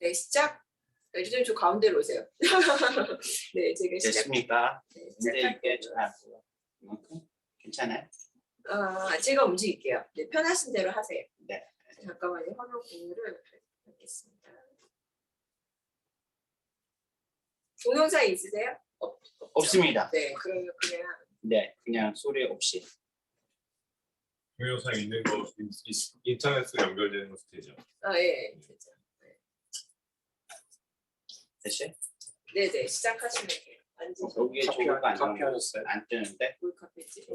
네, 시작. 유진님 저 가운데로 오세요. 네, 제가 시작. 됐습니까? 네, 근데 이게 시작할게요. 이만큼 괜찮아요? 제가 움직일게요. 네, 편하신 대로 하세요. 네. 잠깐만요. 화면 공유를 하겠습니다. 동영상 있으세요? 없습니다. 네, 그러면 그냥. 네, 그냥 소리 없이. 동영상 있는 거 인터넷으로 연결되는 것도 되죠. 예, 되죠. 네. 됐어요? 네네, 시작하시면 돼요. 앉으시면. 여기에 저거가 안 뜨는데? 뭘 카페지?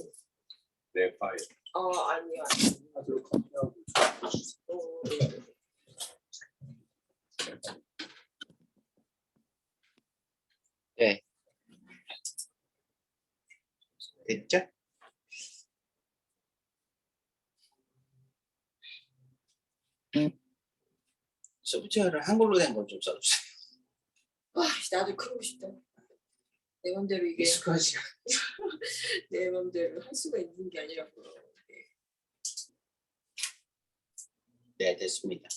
내 파일. 아니요. 네. 됐죠? 소프트웨어를 한글로 된 걸 좀 써주세요. 나도 그러고 싶다. 내 맘대로 이게 익숙하지. 내 맘대로 할 수가 있는 게 아니라고. 네, 됐습니다.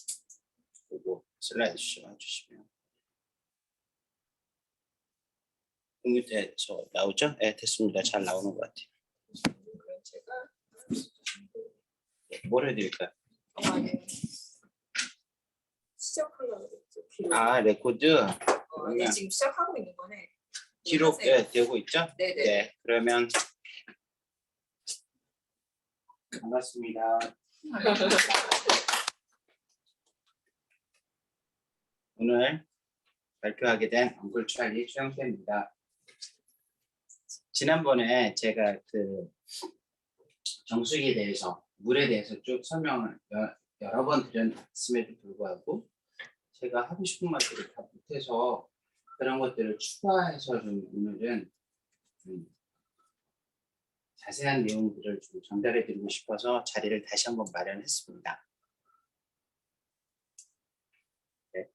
그리고 슬라이드 좀 해주시면. 공유돼서 나오죠? 네, 됐습니다. 잘 나오는 것 같아요. 그럼 제가 네, 뭘 해드릴까요? 네. 시작하려고 그랬죠. 레코드. 네, 지금 시작하고 있는 거네. 기록 되고 있죠? 네네. 네, 그러면 반갑습니다. 오늘 발표하게 된 엉클 찰리 최영태입니다. 지난번에 제가 그 정수기에 대해서, 물에 대해서 쭉 설명을 여러 번 드렸음에도 불구하고 제가 하고 싶은 말들을 다 못해서 그런 것들을 추가해서 좀 오늘은 자세한 내용들을 좀 전달해 드리고 싶어서 자리를 다시 한번 마련했습니다. 네.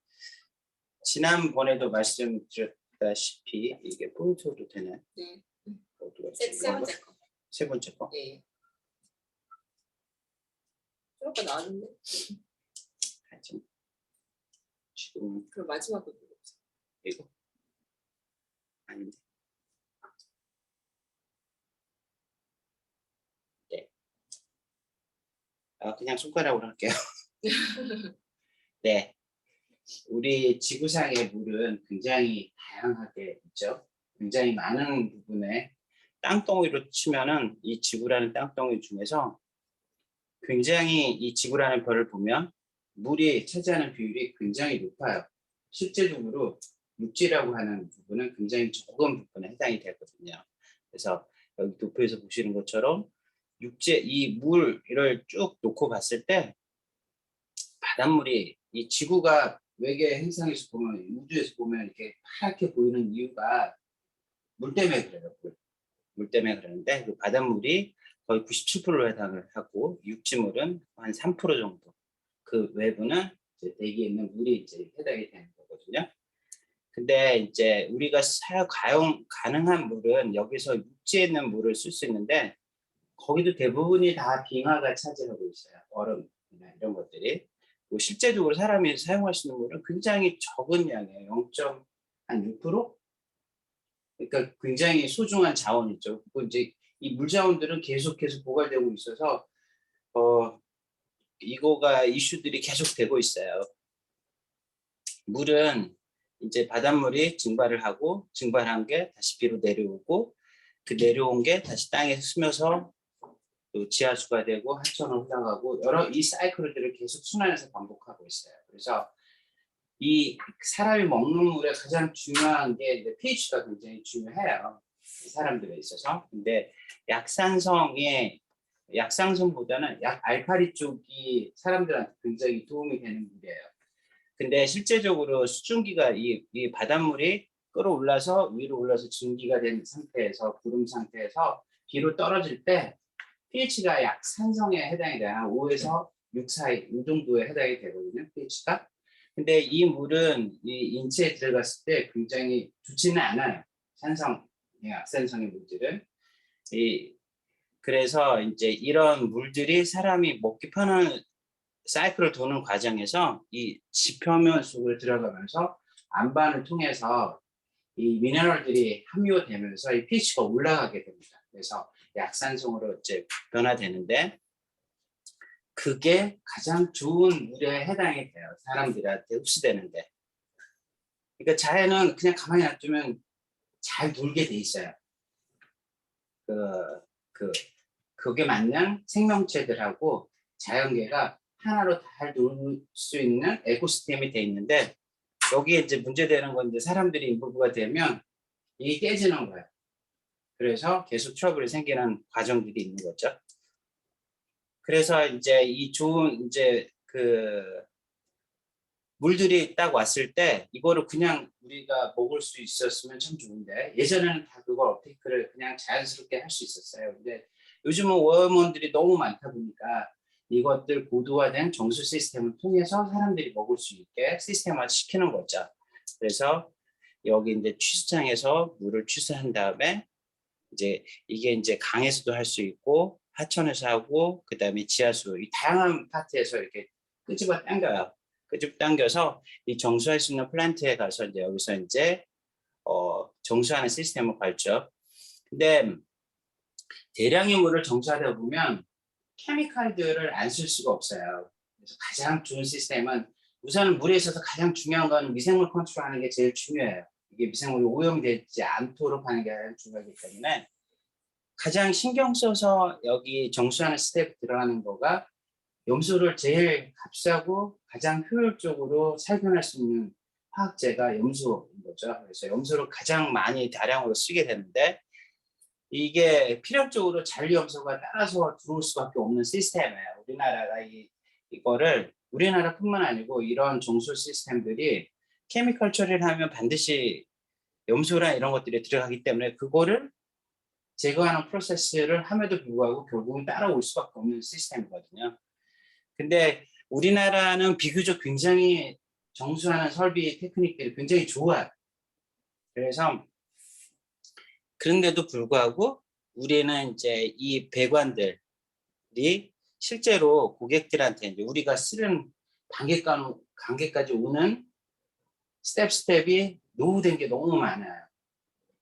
지난번에도 말씀드렸다시피 이게 포인트로 되나요? 네. 세 번째 거. 세 번째 거. 네. 저렇게 나왔는데. 지금 그럼 마지막 거 이거 아닌데. 네. 그냥 손가락으로 할게요. 네. 우리 지구상의 물은 굉장히 다양하게 있죠. 굉장히 많은 부분에 땅덩이로 치면은 이 지구라는 땅덩이 중에서 굉장히 이 지구라는 별을 보면 물이 차지하는 비율이 굉장히 높아요. 실제적으로 육지라고 하는 부분은 굉장히 적은 부분에 해당이 되거든요. 그래서 여기 도표에서 보시는 것처럼 육지 이 물을 쭉 놓고 봤을 때 바닷물이 이 지구가 외계 행성에서 보면 우주에서 보면 이렇게 파랗게 보이는 이유가 물 때문에 그래요. 물 때문에 그러는데 그 바닷물이 거의 97%를 해당을 하고 육지물은 한 3% 정도. 그 외부는 이제 대기에 있는 물이 이제 해당이 되는 거거든요. 근데 이제 우리가 사용 가능한 물은 여기서 육지에 있는 물을 쓸 수 있는데 거기도 대부분이 다 빙하가 차지하고 있어요. 얼음이나 이런 것들이. 실제적으로 사람이 사용할 수 있는 물은 굉장히 적은 양이에요. 0.6%? 그러니까 굉장히 소중한 자원이죠. 그리고 이제 이 물 자원들은 계속해서 고갈되고 있어서 이거가 이슈들이 계속 되고 있어요. 물은 이제 바닷물이 증발을 하고 증발한 게 다시 비로 내려오고 그 내려온 게 다시 땅에 스며서 또 지하수가 되고 하천으로 흘러가고 이 사이클들을 계속 순환해서 반복하고 있어요. 그래서 이 사람이 먹는 물의 가장 중요한 게 이제 pH가 굉장히 중요해요. 사람들에 있어서. 근데 약산성보다는 알칼리 쪽이 사람들한테 굉장히 도움이 되는 물이에요. 근데 실제적으로 수증기가 이 바닷물이 끌어올라서 위로 올라서 증기가 된 상태에서 구름 상태에서 비로 떨어질 때 pH가 약산성에 해당이 돼요. 한 5에서 6 사이 이 정도에 해당이 되거든요. pH가. 근데 이 물은 이 인체에 들어갔을 때 굉장히 좋지는 않아요. 약산성의 물들은. 그래서 이제 이런 물들이 사람이 먹기 편한 사이클을 도는 과정에서 이 지표면 속으로 들어가면서 안반을 통해서 이 미네랄들이 함유되면서 이 pH가 올라가게 됩니다. 그래서 약산성으로 이제 변화되는데 그게 가장 좋은 물에 해당이 돼요. 사람들한테 흡수되는데. 그러니까 자연은 그냥 가만히 놔두면 잘 놀게 돼 있어요. 그게 맞는 생명체들하고 자연계가 하나로 잘 놀 수 있는 에코시스템이 돼 있는데 여기에 이제 문제되는 건 이제 사람들이 인부가 되면 이게 깨지는 거예요. 그래서 계속 트러블이 생기는 과정들이 있는 거죠. 그래서 이제 이 좋은 이제 물들이 딱 왔을 때 이거를 그냥 우리가 먹을 수 있었으면 참 좋은데 예전에는 다 그걸 업테이크를 그냥 자연스럽게 할 수 있었어요. 근데 요즘은 오염원들이 너무 많다 보니까 이것들 고도화된 정수 시스템을 통해서 사람들이 먹을 수 있게 시스템화 시키는 거죠. 그래서 여기 이제 취수장에서 물을 취수한 다음에 이제 이게 이제 강에서도 할 수 있고 하천에서 하고 그다음에 지하수 이 다양한 파트에서 이렇게 끄집어 당겨요. 끄집어 당겨서 이 정수할 수 있는 플란트에 가서 이제 여기서 이제 정수하는 시스템을 밟죠. 근데 대량의 물을 정수하다 보면 케미칼들을 안 쓸 수가 없어요. 그래서 가장 좋은 시스템은 우선 물에 있어서 가장 중요한 건 미생물 컨트롤하는 게 제일 중요해요. 이게 미생물이 오염되지 않도록 하는 게 가장 중요하기 때문에 가장 신경 써서 여기 정수하는 스텝 들어가는 거가 염소를 제일 값싸고 가장 효율적으로 살균할 수 있는 화학제가 염소인 거죠. 그래서 염소를 가장 많이 다량으로 쓰게 되는데 이게 필연적으로 잔류염소가 따라서 들어올 수밖에 없는 시스템이에요. 우리나라가 이거를 우리나라뿐만 아니고 이런 정수 시스템들이 케미컬 처리를 하면 반드시 염소나 이런 것들이 들어가기 때문에 그거를 제거하는 프로세스를 함에도 불구하고 결국은 따라올 수밖에 없는 시스템이거든요. 근데 우리나라는 비교적 굉장히 정수하는 설비 테크닉들이 굉장히 좋아요. 그래서 그런데도 불구하고 우리는 이제 이 배관들이 실제로 고객들한테 이제 우리가 쓰는 단계까지 오는 스텝이 노후된 게 너무 많아요.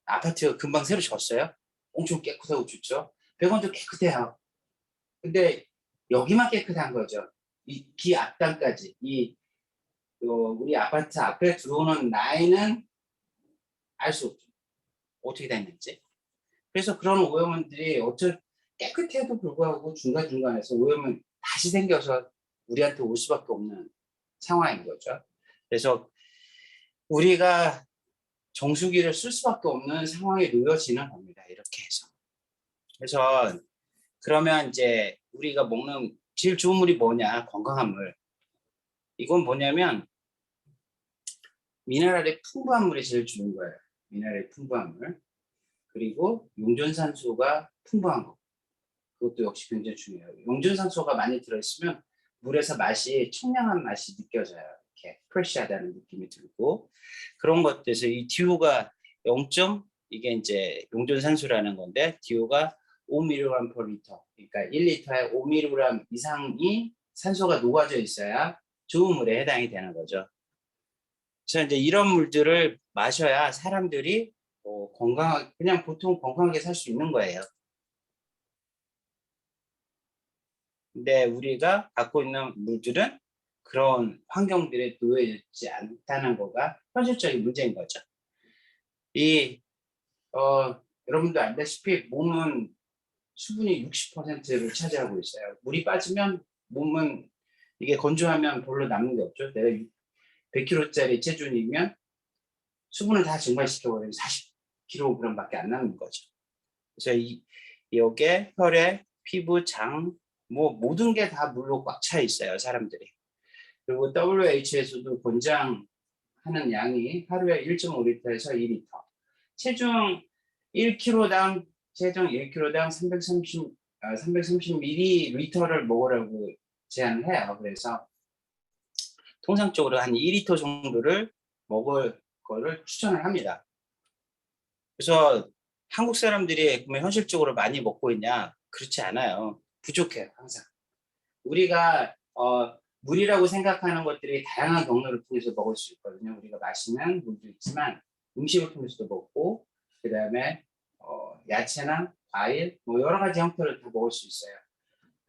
아파트가 금방 새로 졌어요. 엄청 깨끗하고 좋죠. 배관도 깨끗해요. 근데 여기만 깨끗한 거죠. 이 기 앞단까지 우리 아파트 앞에 들어오는 라인은 알 수 없죠. 어떻게 됐는지. 그래서 그런 오염원들이 깨끗해도 불구하고 중간중간에서 오염은 다시 생겨서 우리한테 올 수밖에 없는 상황인 거죠. 그래서 우리가 정수기를 쓸 수밖에 없는 상황에 놓여지는 겁니다. 이렇게 해서. 그래서 그러면 이제 우리가 먹는 제일 좋은 물이 뭐냐? 건강한 물. 이건 뭐냐면 미네랄이 풍부한 물이 제일 좋은 거예요. 미네랄이 풍부한 물. 그리고 용존산소가 풍부한 거. 그것도 역시 굉장히 중요해요. 용존산소가 많이 들어있으면 물에서 청량한 맛이 느껴져요. 이렇게 프레시하다는 느낌이 들고 그런 것들에서 이 DO가 0. 이게 이제 용존산소라는 건데 DO가 5mg per liter. 그러니까 1리터에 5mg 이상이 산소가 녹아져 있어야 좋은 물에 해당이 되는 거죠. 그래서 이제 이런 물들을 마셔야 사람들이 그냥 보통 건강하게 살 수 있는 거예요. 근데 우리가 갖고 있는 물들은 그런 환경들에 놓여있지 않다는 거가 현실적인 문제인 거죠. 여러분도 알다시피 몸은 수분이 60%를 차지하고 있어요. 물이 빠지면 몸은 이게 건조하면 별로 남는 게 없죠. 내가 100kg짜리 체중이면 수분을 다 증발시켜버리면 40kg밖에 안 남는 거죠. 그래서 여기에 혈액, 피부, 장, 모든 게 다 물로 꽉 차 있어요, 사람들이. 그리고 WH에서도 권장하는 양이 하루에 1.5리터에서 2리터. 체중 1kg당 330ml를 먹으라고 제안을 해요. 그래서 통상적으로 한 2리터 정도를 먹을 거를 추천을 합니다. 그래서 한국 사람들이 그러면 현실적으로 많이 먹고 있냐? 그렇지 않아요. 부족해요, 항상. 우리가 물이라고 생각하는 것들이 다양한 경로를 통해서 먹을 수 있거든요. 우리가 마시는 물도 있지만 음식을 통해서도 먹고 그 다음에 야채나 과일 뭐 여러 가지 형태로 다 먹을 수 있어요.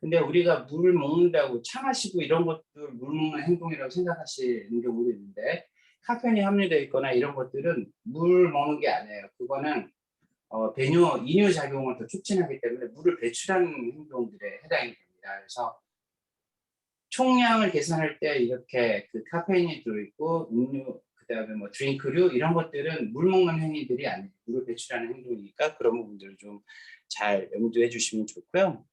근데 우리가 물을 먹는다고 차 마시고 이런 것들 물 먹는 행동이라고 생각하시는 경우도 있는데 카페인이 함유되어 있거나 이런 것들은 물 먹는 게 아니에요. 그거는 배뇨, 이뇨 작용을 더 촉진하기 때문에 물을 배출하는 행동들에 해당이 됩니다. 그래서 총량을 계산할 때 이렇게 그 카페인이 들어있고 음료, 그다음에 뭐 드링크류 이런 것들은 물 먹는 행위들이 아니에요. 물을 배출하는 행동이니까 그런 부분들을 좀 잘 염두해 주시면 좋고요.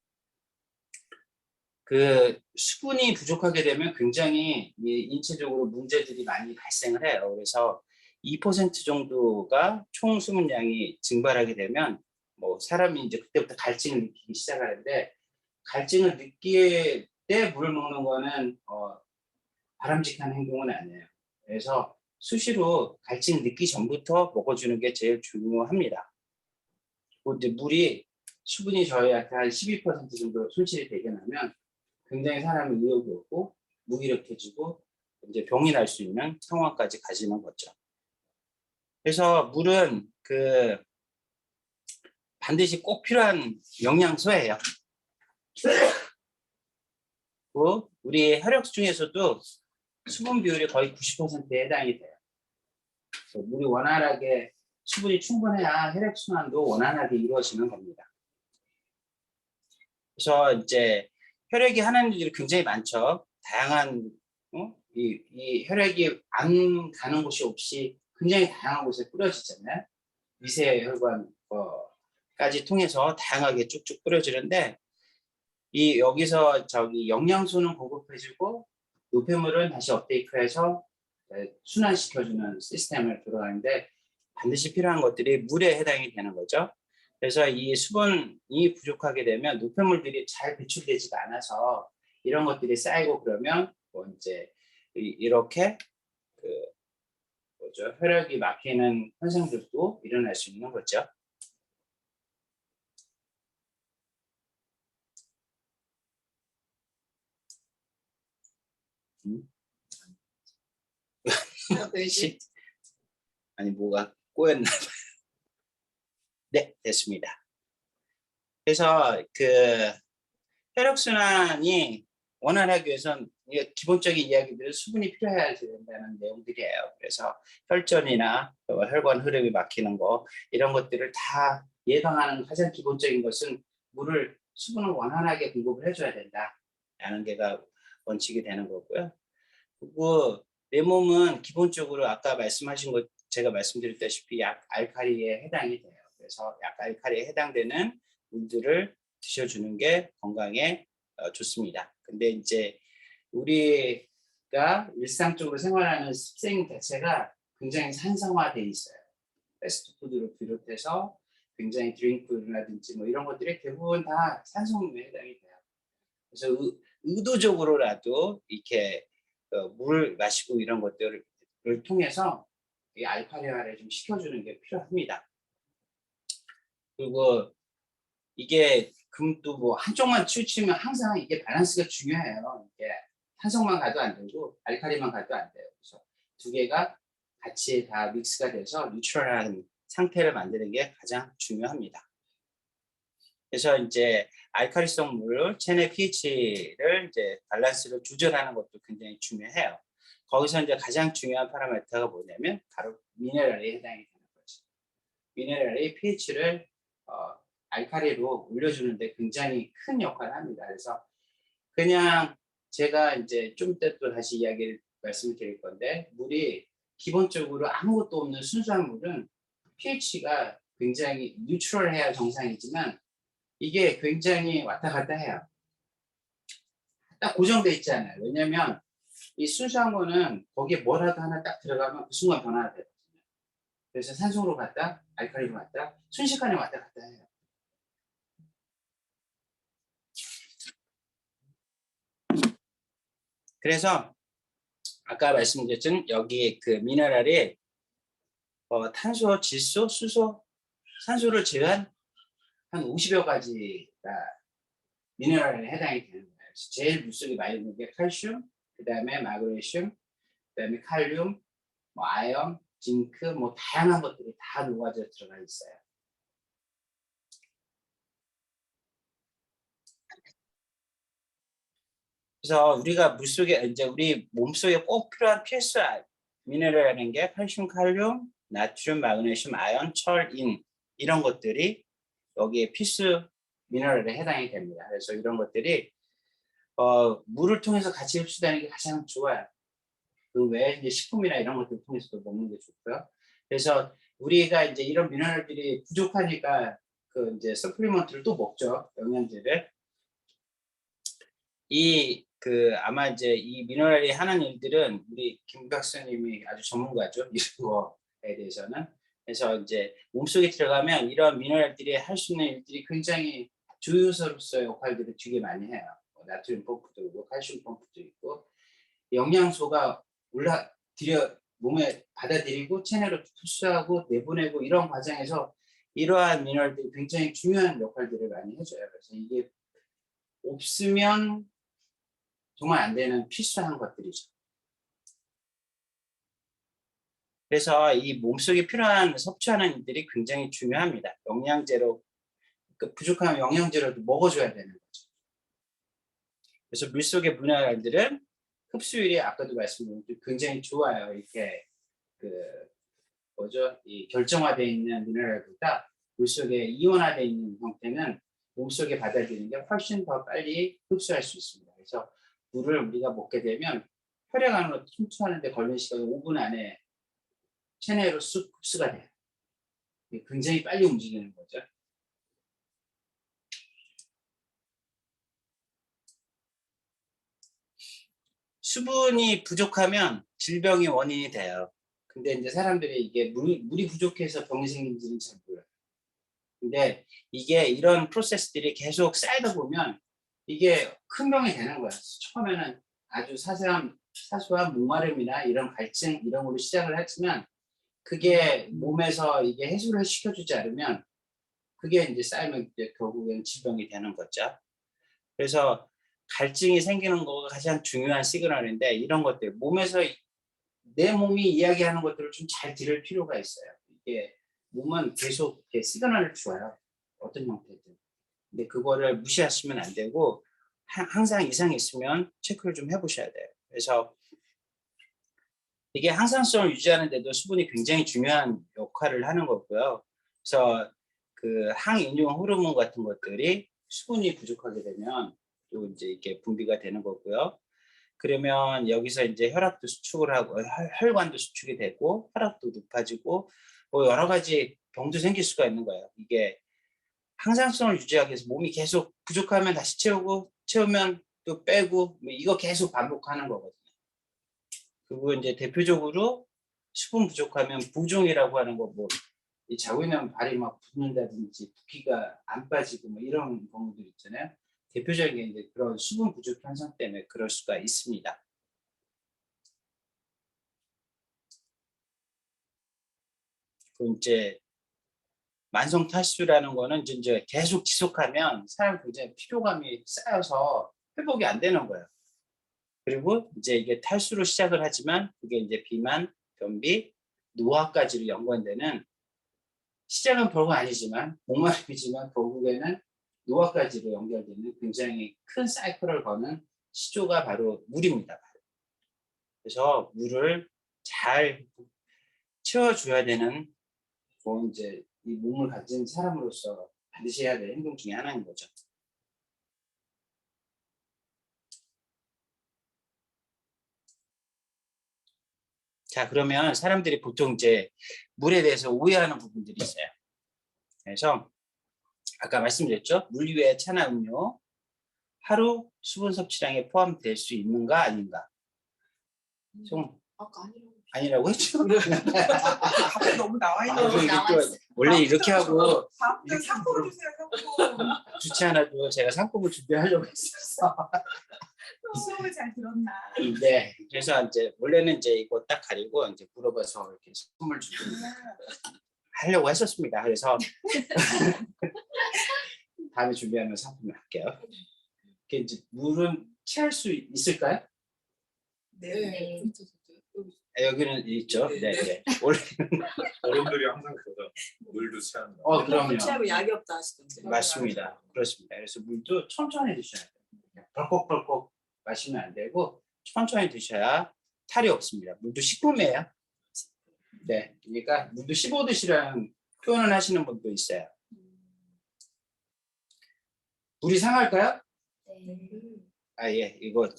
그 수분이 부족하게 되면 굉장히 인체적으로 문제들이 많이 발생을 해요. 그래서 2% 정도가 총 수분량이 증발하게 되면 뭐 사람이 이제 그때부터 갈증을 느끼기 시작하는데 갈증을 느낄 때 물을 먹는 거는 바람직한 행동은 아니에요. 그래서 수시로 갈증 느끼기 전부터 먹어주는 게 제일 중요합니다. 근데 물이 수분이 저희한테 한 12% 정도 손실이 되게 나면 굉장히 사람이 의욕이 없고 무기력해지고 이제 병이 날 수 있는 상황까지 가지는 거죠. 그래서 물은 그 반드시 꼭 필요한 영양소예요. 그리고 우리 혈액 중에서도 수분 비율이 거의 90%에 해당이 돼요. 그래서 물이 원활하게 수분이 충분해야 혈액 순환도 원활하게 이루어지는 겁니다. 그래서 이제 혈액이 하는 일이 굉장히 많죠. 다양한 이 혈액이 안 가는 곳이 없이 굉장히 다양한 곳에 뿌려지잖아요. 미세혈관까지 통해서 다양하게 쭉쭉 뿌려지는데 이 여기서 저기 영양소는 공급해주고 노폐물은 다시 업테이크해서 순환시켜주는 시스템을 들어가는데 반드시 필요한 것들이 물에 해당이 되는 거죠. 그래서 이 수분이 부족하게 되면 노폐물들이 잘 배출되지가 않아서 이런 것들이 쌓이고 그러면 뭐 이제 이렇게 그 뭐죠? 혈액이 막히는 현상들도 일어날 수 있는 거죠. 아니 뭐가 꼬였나 봐요. 네, 됐습니다. 그래서 그 혈액순환이 원활하기 위해서는 기본적인 이야기들은 수분이 필요해야 된다는 내용들이에요. 그래서 혈전이나 혈관 흐름이 막히는 거 이런 것들을 다 예방하는 가장 기본적인 것은 물을 수분을 원활하게 공급을 해줘야 된다라는 게가 원칙이 되는 거고요. 그리고 내 몸은 기본적으로 아까 말씀하신 것 제가 말씀드렸다시피 약 알칼리에 해당이 돼요. 그래서 약 알칼리에 해당되는 물들을 드셔주는 게 건강에 좋습니다. 근데 이제 우리가 일상적으로 생활하는 습생 자체가 굉장히 산성화되어 있어요. 패스트푸드를 비롯해서 굉장히 드링크라든지 뭐 이런 것들이 대부분 다 산성에 해당이 돼요. 그래서 의도적으로라도 이렇게 물 마시고 이런 것들을 통해서 이 알칼리화를 좀 시켜주는 게 필요합니다. 그리고 이게 금도 뭐 한쪽만 치우치면 항상 이게 밸런스가 중요해요. 이게 산성만 가도 안 되고 알칼리만 가도 안 돼요. 그래서 두 개가 같이 다 믹스가 돼서 뉴트럴한 상태를 만드는 게 가장 중요합니다. 그래서 이제 알칼리성 물을 체내 pH를 이제 밸런스를 조절하는 것도 굉장히 중요해요. 거기서 이제 가장 중요한 파라미터가 뭐냐면 바로 미네랄에 해당이 되는 거죠. 미네랄의 pH를 알칼리로 올려주는데 굉장히 큰 역할을 합니다. 그래서 그냥 제가 이제 좀 이따 또 다시 이야기를 말씀을 드릴 건데 물이 기본적으로 아무것도 없는 순수한 물은 pH가 굉장히 뉴트럴해야 정상이지만 이게 굉장히 왔다 갔다 해요. 딱 고정돼 있잖아요. 왜냐면 이 순수한 거는 거기에 뭐라도 하나 딱 들어가면 그 순간 변화가 되거든요. 그래서 산소로 갔다 알칼리로 갔다 순식간에 왔다 갔다 해요. 그래서 아까 말씀드렸던 여기 그 미네랄이 탄소, 질소, 수소, 산소를 제외한 한 50여 가지가 미네랄에 해당이 되는 거예요. 그래서 제일 물속에 많이 있는 게 칼슘, 그다음에 마그네슘, 그다음에 칼륨, 뭐 아연, 징크, 뭐 다양한 것들이 다 녹아져 들어가 있어요. 그래서 우리가 물속에 이제 우리 몸속에 꼭 필요한 필수 미네랄이라는 게 칼슘, 칼륨, 나트륨, 마그네슘, 아연, 철, 인 이런 것들이 여기에 필수 미네랄에 해당이 됩니다. 그래서 이런 것들이 물을 통해서 같이 흡수되는 게 가장 좋아요. 그 외에 이제 식품이나 이런 것들 통해서도 먹는 게 좋고요. 그래서 우리가 이제 이런 미네랄들이 부족하니까 그 이제 서플리먼트를 또 먹죠. 영양제를. 아마 이제 이 미네랄이 하는 일들은 우리 김 박사님이 아주 전문가죠. 이런 거에 대해서는. 그래서 이제 몸속에 들어가면 이런 미네랄들이 할 수 있는 일들이 굉장히 주요소로서의 역할들을 되게 많이 해요. 나트륨 펌프도 있고 칼슘 펌프도 있고 영양소가 몸에 받아들이고 체내로 흡수하고 내보내고 이런 과정에서 이러한 미네랄들이 굉장히 중요한 역할들을 많이 해줘요. 그래서 이게 없으면 정말 안 되는 필수한 것들이죠. 그래서 이 몸속에 필요한 섭취하는 일들이 굉장히 중요합니다. 영양제로 부족하면 영양제로도 먹어줘야 되는 거죠. 그래서 물속의 미네랄들은 흡수율이 아까도 말씀드렸듯이 굉장히 좋아요. 이렇게 이 결정화되어 있는 미네랄보다 물속에 이온화되어 있는 형태는 몸속에 받아들이는 게 훨씬 더 빨리 흡수할 수 있습니다. 그래서 물을 우리가 먹게 되면 혈액 안으로 침투하는데 걸리는 시간이 5분 안에 체내로 쑥 흡수가 돼요. 굉장히 빨리 움직이는 거죠. 수분이 부족하면 질병이 원인이 돼요. 근데 이제 사람들이 이게 물이 부족해서 병이 생긴지는 잘 몰라요. 근데 이게 이런 프로세스들이 계속 쌓이다 보면 이게 큰 병이 되는 거예요. 처음에는 아주 사소한 목마름이나 이런 갈증 이런 걸로 시작을 했지만 그게 몸에서 이게 해소를 시켜주지 않으면 그게 이제 쌓이면 이제 결국엔 질병이 되는 거죠. 그래서 갈증이 생기는 거가 가장 중요한 시그널인데 이런 것들 몸에서 내 몸이 이야기하는 것들을 좀 잘 들을 필요가 있어요. 이게 몸은 계속 이렇게 시그널을 줘요. 어떤 형태든. 근데 그거를 무시하시면 안 되고 항상 이상이 있으면 체크를 좀 해보셔야 돼요. 그래서 이게 항상성을 유지하는 데도 수분이 굉장히 중요한 역할을 하는 거고요. 그래서 그 항인용 호르몬 같은 것들이 수분이 부족하게 되면 또 이제 이게 분비가 되는 거고요. 그러면 여기서 이제 혈압도 수축을 하고 혈관도 수축이 되고 혈압도 높아지고 뭐 여러 가지 병도 생길 수가 있는 거예요. 이게 항상성을 유지하기 위해서 몸이 계속 부족하면 다시 채우면 또 빼고 뭐 이거 계속 반복하는 거거든요. 그리고 이제 대표적으로 수분 부족하면 부종이라고 하는 거 뭐 자고 있는 발이 막 붓는다든지 붓기가 안 빠지고 뭐 이런 경우들 있잖아요. 대표적인 게 이제 그런 수분 부족 현상 때문에 그럴 수가 있습니다. 그 이제 만성 탈수라는 거는 이제 계속 지속하면 사람 굉장히 피로감이 쌓여서 회복이 안 되는 거예요. 그리고 이제 이게 탈수로 시작을 하지만 그게 이제 비만, 변비, 노화까지로 연관되는 시작은 별거 아니지만 목마름이지만 결국에는 노화까지로 연결되는 굉장히 큰 사이클을 거는 시조가 바로 물입니다. 그래서 물을 잘 채워줘야 되는 뭐 이제 이 몸을 가진 사람으로서 반드시 해야 될 행동 중에 하나인 거죠. 자, 그러면 사람들이 보통 이제 물에 대해서 오해하는 부분들이 있어요. 그래서 아까 말씀드렸죠? 물 위에 차나 음료, 하루 수분 섭취량에 포함될 수 있는가 아닌가? 좀 아까 아니라고 했죠? 앞에 너무 나와 있는 또 나와 있어요. 원래 이렇게 하고 다음부터 상품 주세요. 상품. 좋지 않아도 제가 상품을 준비하려고 했었어. 수업을 잘 들었나? 네, 그래서 이제 원래는 이제 이거 딱 가리고 이제 물어봐서 이렇게 선물 하려고 했었습니다. 그래서 다음에 준비하면 상품을 할게요. 이제 물은 취할 수 있을까요? 네. 여기는 있죠. 네, 네. 원래 어른들이 항상 그러죠. 물도 취한다. 그럼요. 취하고 약이 없다 하시던데. 맞습니다. 그렇습니다. 그래서 물도 천천히 드셔야 돼요. 벌컥벌컥 마시면 안 되고 천천히 드셔야 탈이 없습니다. 물도 식품이에요. 네, 그러니까 물도 씹어 드시라는 표현을 하시는 분도 있어요. 물이 상할까요? 아, 예, 이거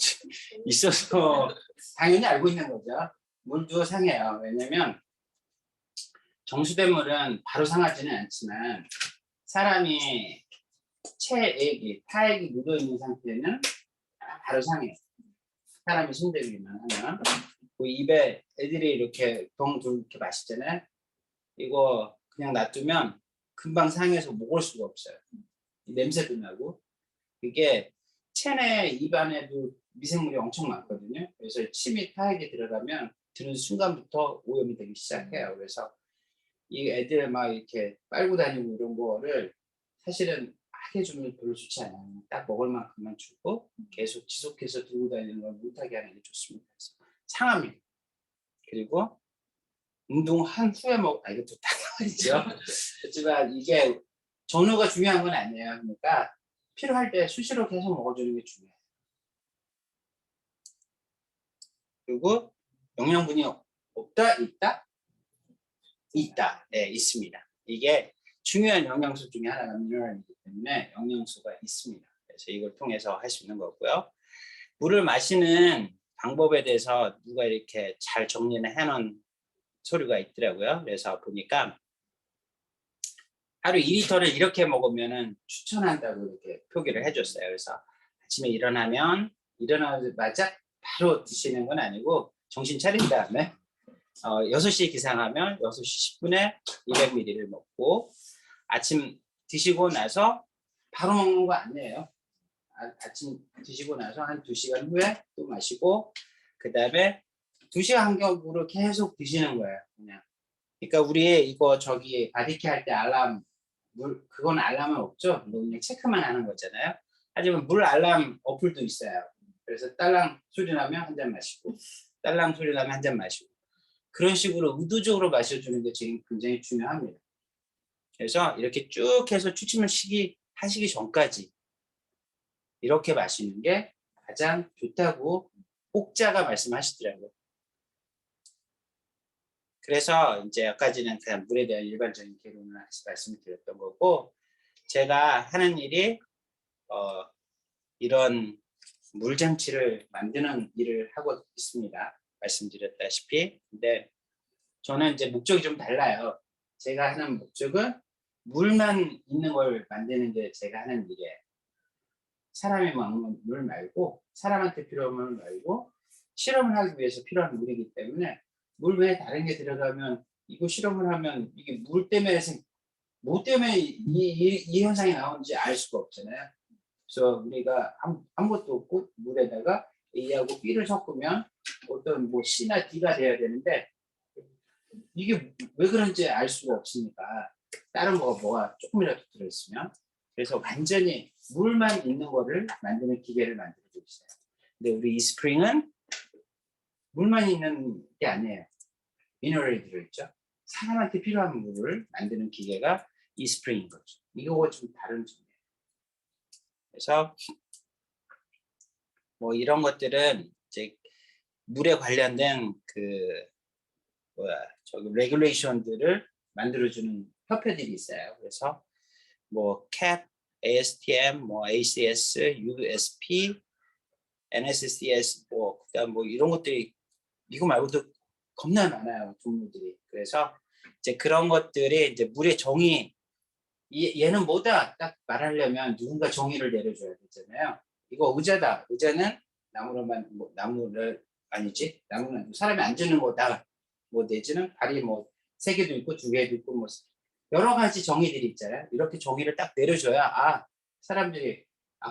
있어서 당연히 알고 있는 거죠. 물도 상해요. 왜냐면 정수된 물은 바로 상하지는 않지만 사람이 체액이, 타액이 묻어있는 상태는 바로 상해요. 사람이 손대기만 하면. 그 입에 애들이 이렇게 병들 이렇게 마시잖아요. 이거 그냥 놔두면 금방 상해서 먹을 수가 없어요. 냄새도 나고. 이게 체내 입 안에도 미생물이 엄청 많거든요. 그래서 침이 타액에 들어가면 드는 순간부터 오염이 되기 시작해요. 그래서 이 애들 막 이렇게 빨고 다니고 이런 거를 사실은 하게 주면 별로 좋지 않아요. 딱 먹을 만큼만 주고 계속 지속해서 들고 다니는 걸 못하게 하는 게 좋습니다. 그래서 상합니다. 그리고 운동한 후에 이것도 당연하죠. 하지만 이게 전후가 중요한 건 아니에요. 그러니까 필요할 때 수시로 계속 먹어주는 게 중요해요. 그리고 영양분이 없다? 있다? 있다. 네, 있습니다. 이게 중요한 영양소 중에 하나가 미네랄이기 때문에 영양소가 있습니다. 그래서 이걸 통해서 할 수 있는 거고요. 물을 마시는 방법에 대해서 누가 이렇게 잘 정리를 해놓은 서류가 있더라고요. 그래서 보니까 하루 2리터를 이렇게 먹으면 추천한다고 이렇게 표기를 해줬어요. 그래서 아침에 일어나자마자 바로 드시는 건 아니고 정신 차린 다음에 6시에 기상하면 6시 10분에 200ml를 먹고 아침 드시고 나서 바로 먹는 거 아니에요. 아침 드시고 나서 한 2시간 후에 또 마시고 그 다음에 2시간 간격으로 계속 드시는 거예요. 그냥. 그러니까 우리 이거 바디케어 할 때 알람 그건 알람은 없죠. 그냥 체크만 하는 거잖아요. 하지만 물 알람 어플도 있어요. 그래서 딸랑 소리 나면 한 잔 마시고 딸랑 소리 나면 한 잔 마시고 그런 식으로 의도적으로 마셔주는 게 지금 굉장히 중요합니다. 그래서 이렇게 쭉 해서 추침을 하시기 전까지 이렇게 마시는 게 가장 좋다고 혹자가 말씀하시더라고요. 그래서 이제 여기까지는 그냥 물에 대한 일반적인 개론을 말씀을 드렸던 거고 제가 하는 일이 이런 물장치를 만드는 일을 하고 있습니다. 말씀드렸다시피. 근데 저는 이제 목적이 좀 달라요. 제가 하는 목적은 물만 있는 걸 만드는 게 제가 하는 일이에요. 사람이 먹는 물 말고 사람한테 필요한 물 말고 실험을 하기 위해서 필요한 물이기 때문에 물 외에 다른 게 들어가면 이거 실험을 하면 이게 물 때문에 뭐 때문에 이 현상이 나오는지 알 수가 없잖아요. 그래서 우리가 아무것도 없고 물에다가 A하고 B를 섞으면 어떤 뭐 C나 D가 돼야 되는데 이게 왜 그런지 알 수가 없으니까 다른 뭐가 조금이라도 들어있으면 그래서 완전히 물만 있는 거를 만드는 기계를 만들고 있어요. 근데 우리 이스프링은 물만 있는 게 아니에요. 미네랄이 들어있죠. 사람한테 필요한 물을 만드는 기계가 이스프링인 거죠. 이거와 좀 다른 점이에요. 그래서 뭐 이런 것들은 이제 물에 관련된 레귤레이션들을 만들어주는 협회들이 있어요. 그래서 뭐 CAP, ASTM, 뭐 ACS, USP, NSCS, 그다음 이런 것들이 이거 말고도 겁나 많아요 종류들이. 그래서 이제 그런 것들이 이제 물의 정의 얘는 뭐다 딱 말하려면 누군가 정의를 내려줘야 되잖아요. 이거 의자다. 의자는 나무로만 나무를 아니지 나무는 사람이 앉는 거다. 내지는 발이 3개도 있고 2개도 있고 여러 가지 정의들이 있잖아요. 이렇게 정의를 딱 내려줘야 사람들이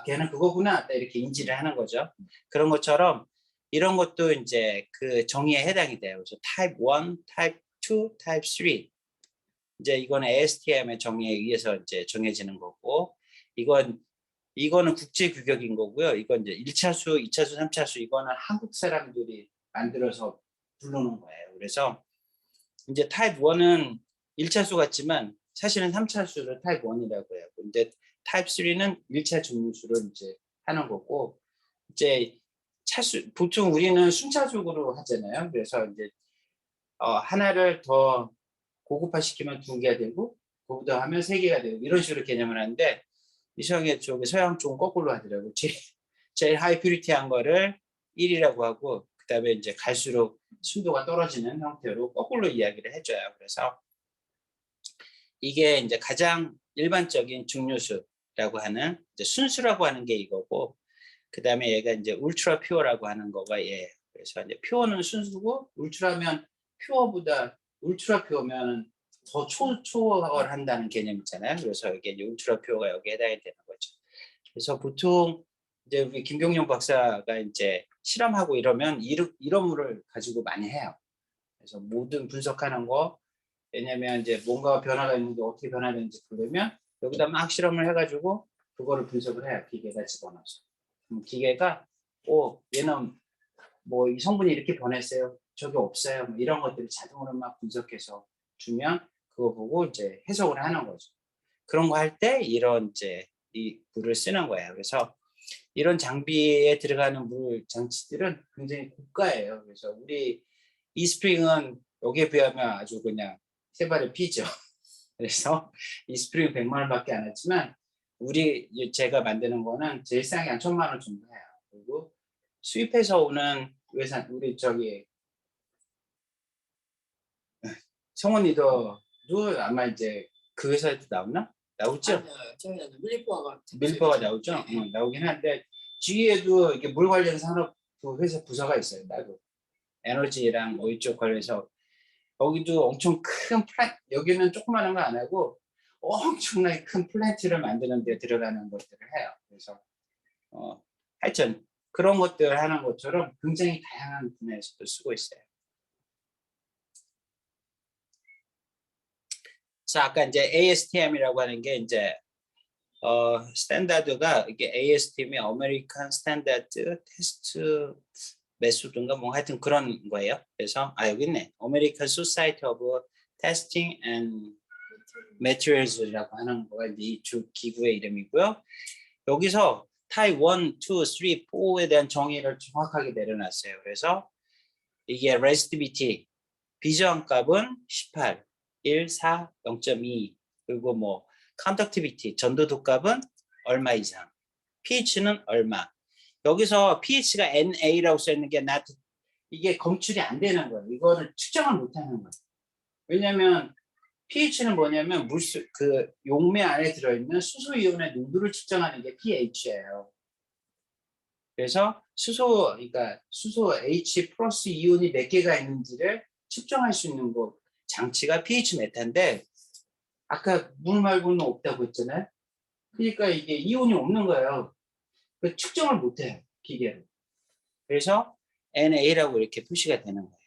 걔는 그거구나 이렇게 인지를 하는 거죠. 그런 것처럼 이런 것도 이제 그 정의에 해당이 돼요. 그래서 타입 1, 타입 2, 타입 3 이제 이거는 ASTM의 정의에 의해서 이제 정해지는 거고 이거는 국제 규격인 거고요. 이건 이제 1차수, 2차수, 3차수 이거는 한국 사람들이 만들어서 부르는 거예요. 그래서 이제 타입 1은 1차수 같지만 사실은 3차수를 타입 1이라고 해요. 근데 타입 3는 1차 증류수를 이제 하는 거고, 이제 차수 보통 우리는 순차적으로 하잖아요. 그래서 이제 하나를 더 고급화 시키면 2개가 되고, 그거보다 하면 3개가 되고, 이런 식으로 개념을 하는데, 이성의 쪽에 서양 쪽은 거꾸로 하더라고요. 제일 하이 퓨리티한 거를 1이라고 하고, 그 다음에 이제 갈수록 순도가 떨어지는 형태로 거꾸로 이야기를 해줘요. 그래서 이게 이제 가장 일반적인 증류수라고 하는 이제 순수라고 하는 게 이거고, 그 다음에 얘가 이제 울트라 퓨어라고 하는 거가 얘예요. 그래서 이제 퓨어는 순수고, 울트라면 퓨어보다 울트라 퓨어면 더 초월을 한다는 개념 있잖아요. 그래서 이게 이제 울트라 퓨어가 여기에 해당이 되는 거죠. 그래서 보통 이제 우리 김경용 박사가 이제 실험하고 이러면 이런 물을 가지고 많이 해요. 그래서 모든 분석하는 거, 왜냐면 이제 뭔가 변화가 있는데 어떻게 변화되는지 보려면 여기다 막 실험을 해가지고 그거를 분석을 해요. 기계가 집어넣어서. 그럼 기계가 얘는 뭐 이 성분이 이렇게 변했어요. 저게 없어요. 뭐 이런 것들을 자동으로 막 분석해서 주면 그거 보고 이제 해석을 하는 거죠. 그런 거 할 때 이런 이제 이 물을 쓰는 거예요. 그래서 이런 장비에 들어가는 물 장치들은 굉장히 고가예요. 그래서 우리 이스프링은 여기에 비하면 아주 그냥 세 발의 피죠. 그래서 이스프링 100만 원밖에 안 했지만 제가 만드는 거는 제일 싼 게 한 1000만 원 정도 해요. 그리고 수입해서 오는 외산 우리 저기 성원 리더도 아마 이제 그 회사에도 나오나? 나오죠? 아니요, 저희는 밀리포화가 밀퍼가 나오죠? 네. 나오긴 하는데 GE에도 이게 물 관련 산업 그 회사 부서가 있어요. 나도 에너지랑 뭐 이쪽 관련해서 여기도 엄청 큰 여기는 조그마한 거 안 하고 엄청나게 큰 플랜트를 만드는 데 들어가는 것들을 해요. 그래서 하여튼 그런 것들 하는 것처럼 굉장히 다양한 분야에서도 쓰고 있어요. 그래서 아까 이제 ASTM이라고 하는 게 이제 스탠다드가 이게 ASTM이 아메리칸 스탠다드 테스트 메소드인가 뭐 하여튼 그런 거예요. 그래서 여기 있네. American Society of Testing and Materials라고 하는 거가 이 주 기구의 이름이고요. 여기서 타입 1, 2, 3, 4에 대한 정의를 정확하게 내려놨어요. 그래서 이게 resistivity 비저항 값은 18, 1, 4, 0.2 그리고 뭐 conductivity 전도도 값은 얼마 이상, pH는 얼마. 여기서 pH가 NA라고 써 있는 게 이게 검출이 안 되는 거예요. 이거를 측정을 못 하는 거예요. 왜냐하면 pH는 뭐냐면 그 용매 안에 들어있는 수소 이온의 농도를 측정하는 게 pH예요. 그래서 그러니까 수소 H 플러스 이온이 몇 개가 있는지를 측정할 수 있는 장치가 pH 메타인데 아까 물 말고는 없다고 했잖아요. 그러니까 이게 이온이 없는 거예요. 그 측정을 못 해요, 기계로. 그래서 NA라고 이렇게 표시가 되는 거예요.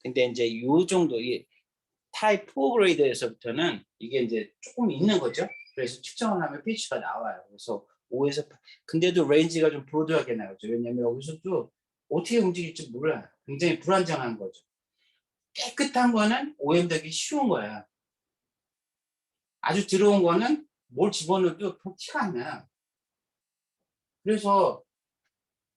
근데 이제 요 정도 타입 4 그레이드에서부터는 이게 이제 조금 있는 거죠. 그래서 측정을 하면 pH가 나와요. 그래서 5에서 8. 근데도 레인지가 좀 브로드하게 나오죠. 왜냐면 여기서도 어떻게 움직일지 몰라요. 굉장히 불안정한 거죠. 깨끗한 거는 오염되기 쉬운 거야. 아주 더러운 거는 뭘 집어넣어도 티가 안 나. 그래서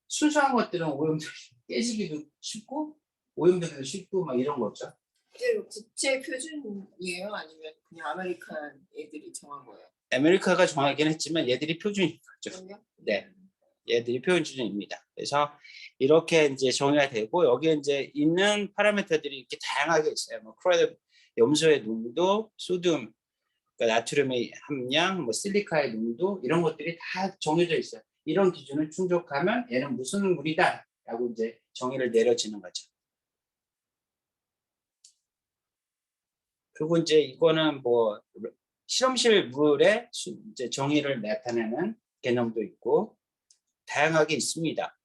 순수한 것들은 오염되기 깨지기도 쉽고 오염되기도 쉽고 막 이런 거죠. 이게 국제 표준이에요? 아니면 그냥 아메리칸 애들이 정한 거예요? 아메리카가 정하긴 했지만 얘들이 표준인 거죠. 그럼요? 네, 얘들이 표준입니다. 그래서 이렇게 이제 정의가 되고 여기에 이제 있는 파라미터들이 이렇게 다양하게 있어요. 뭐 클로라이드 염소의 농도, 소듐, 그러니까 나트륨의 함량, 뭐 실리카의 농도 이런 것들이 다 정해져 있어요. 이런 기준을 충족하면 얘는 무슨 물이다라고 이제 정의를 내려지는 거죠. 그리고 이제 이거는 뭐 실험실 물의 이제 정의를 나타내는 개념도 있고 다양하게 있습니다.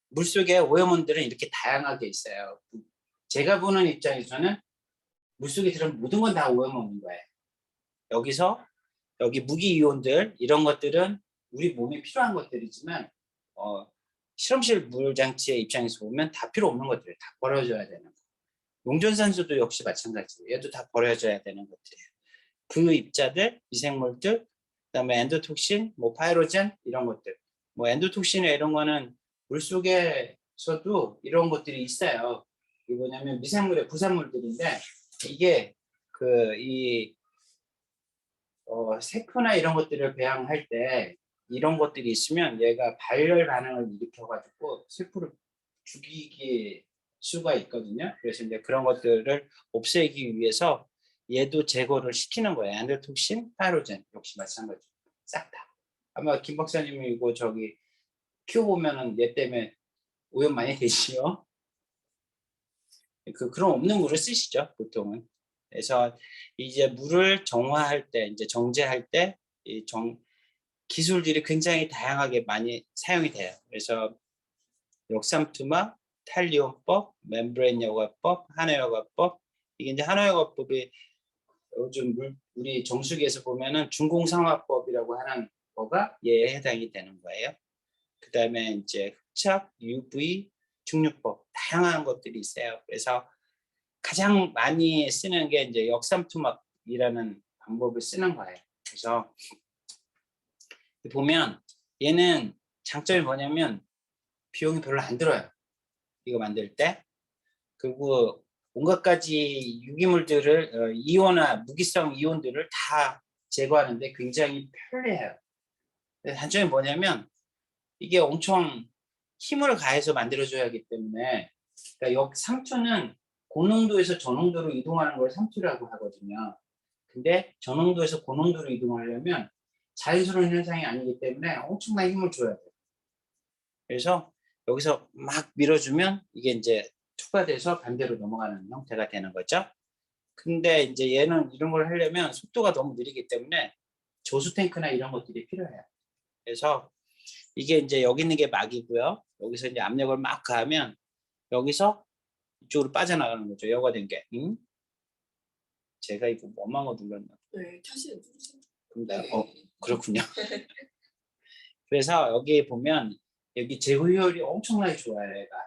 물속에 오염원들은 이렇게 다양하게 있어요. 제가 보는 입장에서는 물속에 들어있는 모든 건 다 오염원인 거예요. 여기 무기이온들 이런 것들은 우리 몸에 필요한 것들이지만 실험실 물 장치의 입장에서 보면 다 필요 없는 것들이에요. 다 버려져야 되는 거. 용존산소도 역시 마찬가지예요. 얘도 다 버려져야 되는 것들이에요. 그 입자들, 미생물들, 그다음에 엔도톡신, 뭐 파이로젠 이런 것들. 뭐 엔도톡신이나 이런 거는 물 속에서도 이런 것들이 있어요. 이게 뭐냐면 미생물의 부산물들인데 이게 세포나 이런 것들을 배양할 때 이런 것들이 있으면 얘가 발열 반응을 일으켜가지고 세포를 죽이기 수가 있거든요. 그래서 이제 그런 것들을 없애기 위해서 얘도 제거를 시키는 거예요. 엔도톡신, 파이로젠 역시 마찬가지. 싹 다. 아마 김 박사님이 이거 저기 키워보면은 얘 때문에 오염 많이 되시요. 그런 없는 물을 쓰시죠, 보통은. 그래서 이제 물을 정화할 때, 이제 정제할 때, 기술들이 굉장히 다양하게 많이 사용이 돼요. 그래서 역삼투마, 탈리온법, 멤브레인 여과법, 한화여과법. 이게 이제 한화여과법이 요즘 우리 정수기에서 보면은 중공상화법이라고 하는 거가 얘에 해당이 되는 거예요. 그 다음에 이제 흡착, UV, 중류법 다양한 것들이 있어요. 그래서 가장 많이 쓰는 게 이제 역삼투막이라는 방법을 쓰는 거예요. 그래서 보면 얘는 장점이 뭐냐면 비용이 별로 안 들어요. 이거 만들 때. 그리고 온갖 가지 유기물들을 이온화, 무기성 이온들을 다 제거하는데 굉장히 편리해요. 단점이 뭐냐면 이게 엄청 힘을 가해서 만들어줘야 하기 때문에 그러니까 삼투는 고농도에서 저농도로 이동하는 걸 삼투라고 하거든요. 근데 저농도에서 고농도로 이동하려면 자연스러운 현상이 아니기 때문에 엄청난 힘을 줘야 돼요. 그래서 여기서 막 밀어주면 이게 이제 투가 돼서 반대로 넘어가는 형태가 되는 거죠. 근데 이제 얘는 이런 걸 하려면 속도가 너무 느리기 때문에 조수 탱크나 이런 것들이 필요해요. 그래서 이게 이제 여기 있는 게 막이고요. 여기서 이제 압력을 막 가하면 여기서 이쪽으로 빠져나가는 거죠. 여과된 게. 제가 이거 뭐만 거 눌렀나? 네, 다시 누르세요. 근데 네. 그렇군요. 그래서 여기 보면 여기 제거 효율이 엄청나게 좋아요, 얘가.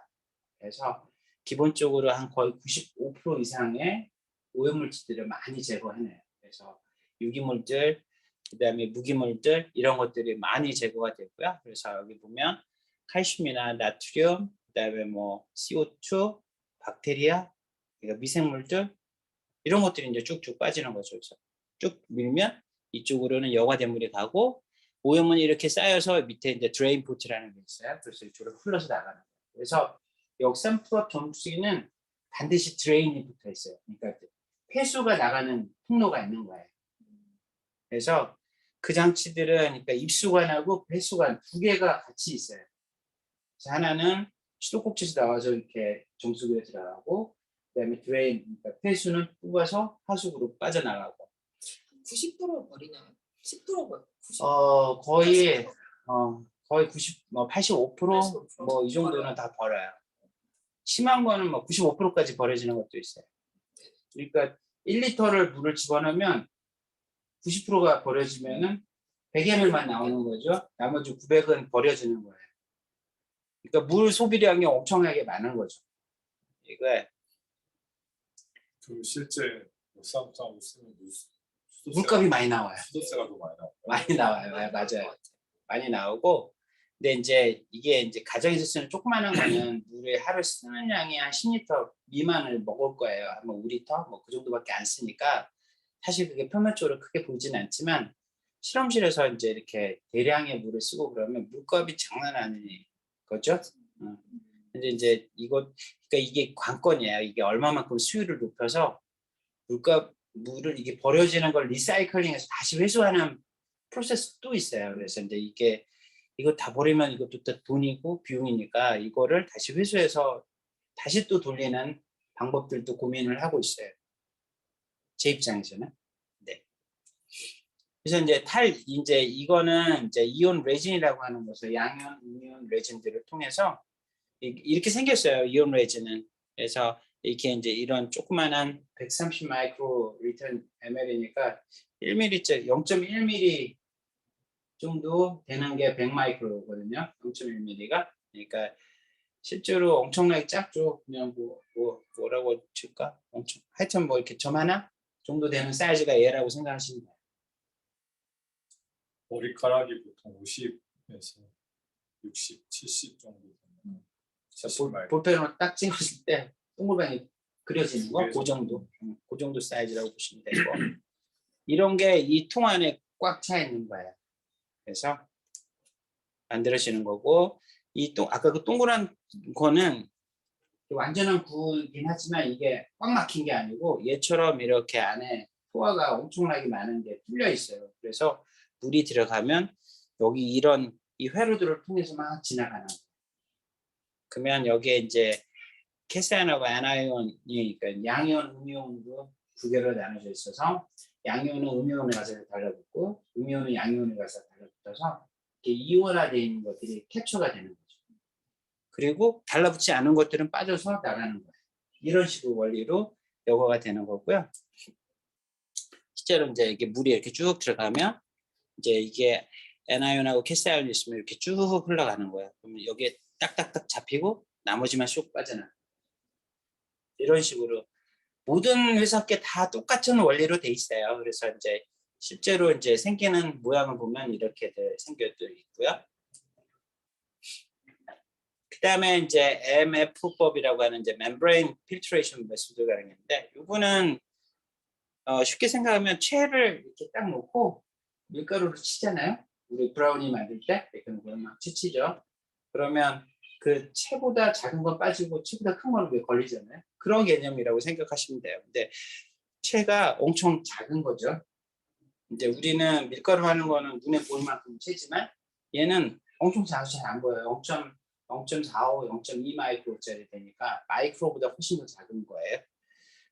그래서 기본적으로 한 거의 95% 이상의 오염물질들을 많이 제거해내요. 그래서 유기물들, 그다음에 무기물들 이런 것들이 많이 제거가 되고요. 그래서 여기 보면 칼슘이나 나트륨, 그다음에 뭐 CO2, 박테리아, 그러니까 미생물들 이런 것들이 이제 쭉쭉 빠지는 거죠. 그래서 쭉 밀면 이쪽으로는 여과된 물이 가고 오염물이 이렇게 쌓여서 밑에 이제 드레인 포트라는 게 있어요. 그래서 이쪽으로 흘러서 나가는 거예요. 그래서 역삼투압 정수기는 반드시 드레인이 붙어 있어요. 그러니까 폐수가 나가는 통로가 있는 거예요. 그래서 그 장치들은 그러니까 입수관하고 배수관 두 개가 같이 있어요. 그래서 하나는 수도꼭지에서 나와서 이렇게 정수기에 들어가고 그다음에 드레인, 그러니까 폐수는 뽑아서 하수구로 빠져나가고. 90% 버리나요? 10% 버려. 90%. 거의 90, 뭐 85%, 85%? 뭐 이 정도는 다 버려요. 심한 거는 뭐 95%까지 버려지는 것도 있어요. 그러니까 1리터를 물을 집어넣으면 90%가 버려지면은 100ml만 나오는 거죠. 나머지 900은 버려지는 거예요. 그러니까 물 소비량이 엄청나게 많은 거죠. 이거 그 실제 역삼투압을 쓰는 물값이 많이 나와요. 수도세가 더 많이 나와요. 많이 나와요. 네, 맞아요. 많이 나오고, 근데 이제 이게 이제 가정에서 쓰는 조그마한 거는 물에 하루 쓰는 양이 한 10리터 미만을 먹을 거예요. 한 5리터 뭐 그 정도밖에 안 쓰니까 사실 그게 표면적으로 크게 보이진 않지만 실험실에서 이제 이렇게 대량의 물을 쓰고 그러면 물값이 장난 아닌 거죠. 근데 이제 그러니까 이게 관건이에요. 이게 얼마만큼 수율을 높여서 물을 이게 버려지는 걸 리사이클링해서 다시 회수하는 프로세스도 있어요. 그래서 이제 이거 다 버리면 이것도 다 돈이고 비용이니까 이거를 다시 회수해서 다시 또 돌리는 방법들도 고민을 하고 있어요. 제 입장에서는. 네. 그래서 이제 이거는 이제 이온 레진이라고 하는 것을 양이온, 음이온 레진들을 통해서 이렇게 생겼어요. 이온 레진은. 그래서 이렇게 이제 이런 조그만한 130 마이크로 리턴 ml이니까 1ml짜리 0.1mm 정도 되는 게 100마이크로거든요. 0.1mm가. 그러니까 실제로 엄청나게 작죠. 그냥 뭐라고 칠까? 엄청 하여튼 뭐 이렇게 점 하나 정도 되는 사이즈가 얘라고 생각하시면 돼요. 머리카락이 보통 50에서 60, 70 정도 되는. 70 말고. 볼펜으로 딱 찍었을 때 동글뱅이 그려지는 거, 그래서- 그 정도, 그 정도 사이즈라고 보시면 되고 이런 게 이 통 안에 꽉 차 있는 거예요. 그래서 만들어지는 거고 아까 그 동그란 거는 완전한 구긴 하지만 이게 꽉 막힌 게 아니고 얘처럼 이렇게 안에 포화가 엄청나게 많은 게 뚫려 있어요. 그래서 물이 들어가면 여기 이런 이 회로들을 통해서 막 지나가는 거예요. 그러면 여기에 이제 캐스안하고 아나이온이 그러니까 양이온, 음이온으로 두 개로 나눠져 있어서 양이온은 음이온에 가서 달라붙고 음이온은 양이온에 가서 달라붙어서 이렇게 이온화되어 있는 것들이 캡처가 되는 거죠. 그리고 달라붙지 않은 것들은 빠져서 나가는 거예요. 이런 식으로 원리로 여과가 되는 거고요. 실제로 이제 이게 물이 이렇게 쭉 들어가면 이제 이게 아나이온하고 캐스아이온이 있으면 이렇게 쭉 흘러가는 거예요. 그러면 여기에 딱딱딱 잡히고 나머지만 쑥 빠져나가요. 이런 식으로 모든 회사께 다 똑같은 원리로 돼 있어요. 그래서 이제 실제로 이제 생기는 모양을 보면 이렇게들 생겨져 있고요. 그다음에 이제 MF법이라고 하는 이제 membrane filtration method가 있는데 이거는 쉽게 생각하면 채를 이렇게 딱 놓고 밀가루를 치잖아요. 우리 브라우니 만들 때 이렇게 놓고 막 치죠. 그러면 그 채보다 작은 건 빠지고 채보다 큰 건 걸리잖아요. 그런 개념이라고 생각하시면 돼요. 근데 채가 엄청 작은 거죠. 이제 우리는 밀가루 하는 거는 눈에 보일 만큼 채지만 얘는 엄청 작아서 잘 안 보여요. 0.45, 0.2 마이크로짜리 되니까 마이크로보다 훨씬 더 작은 거예요.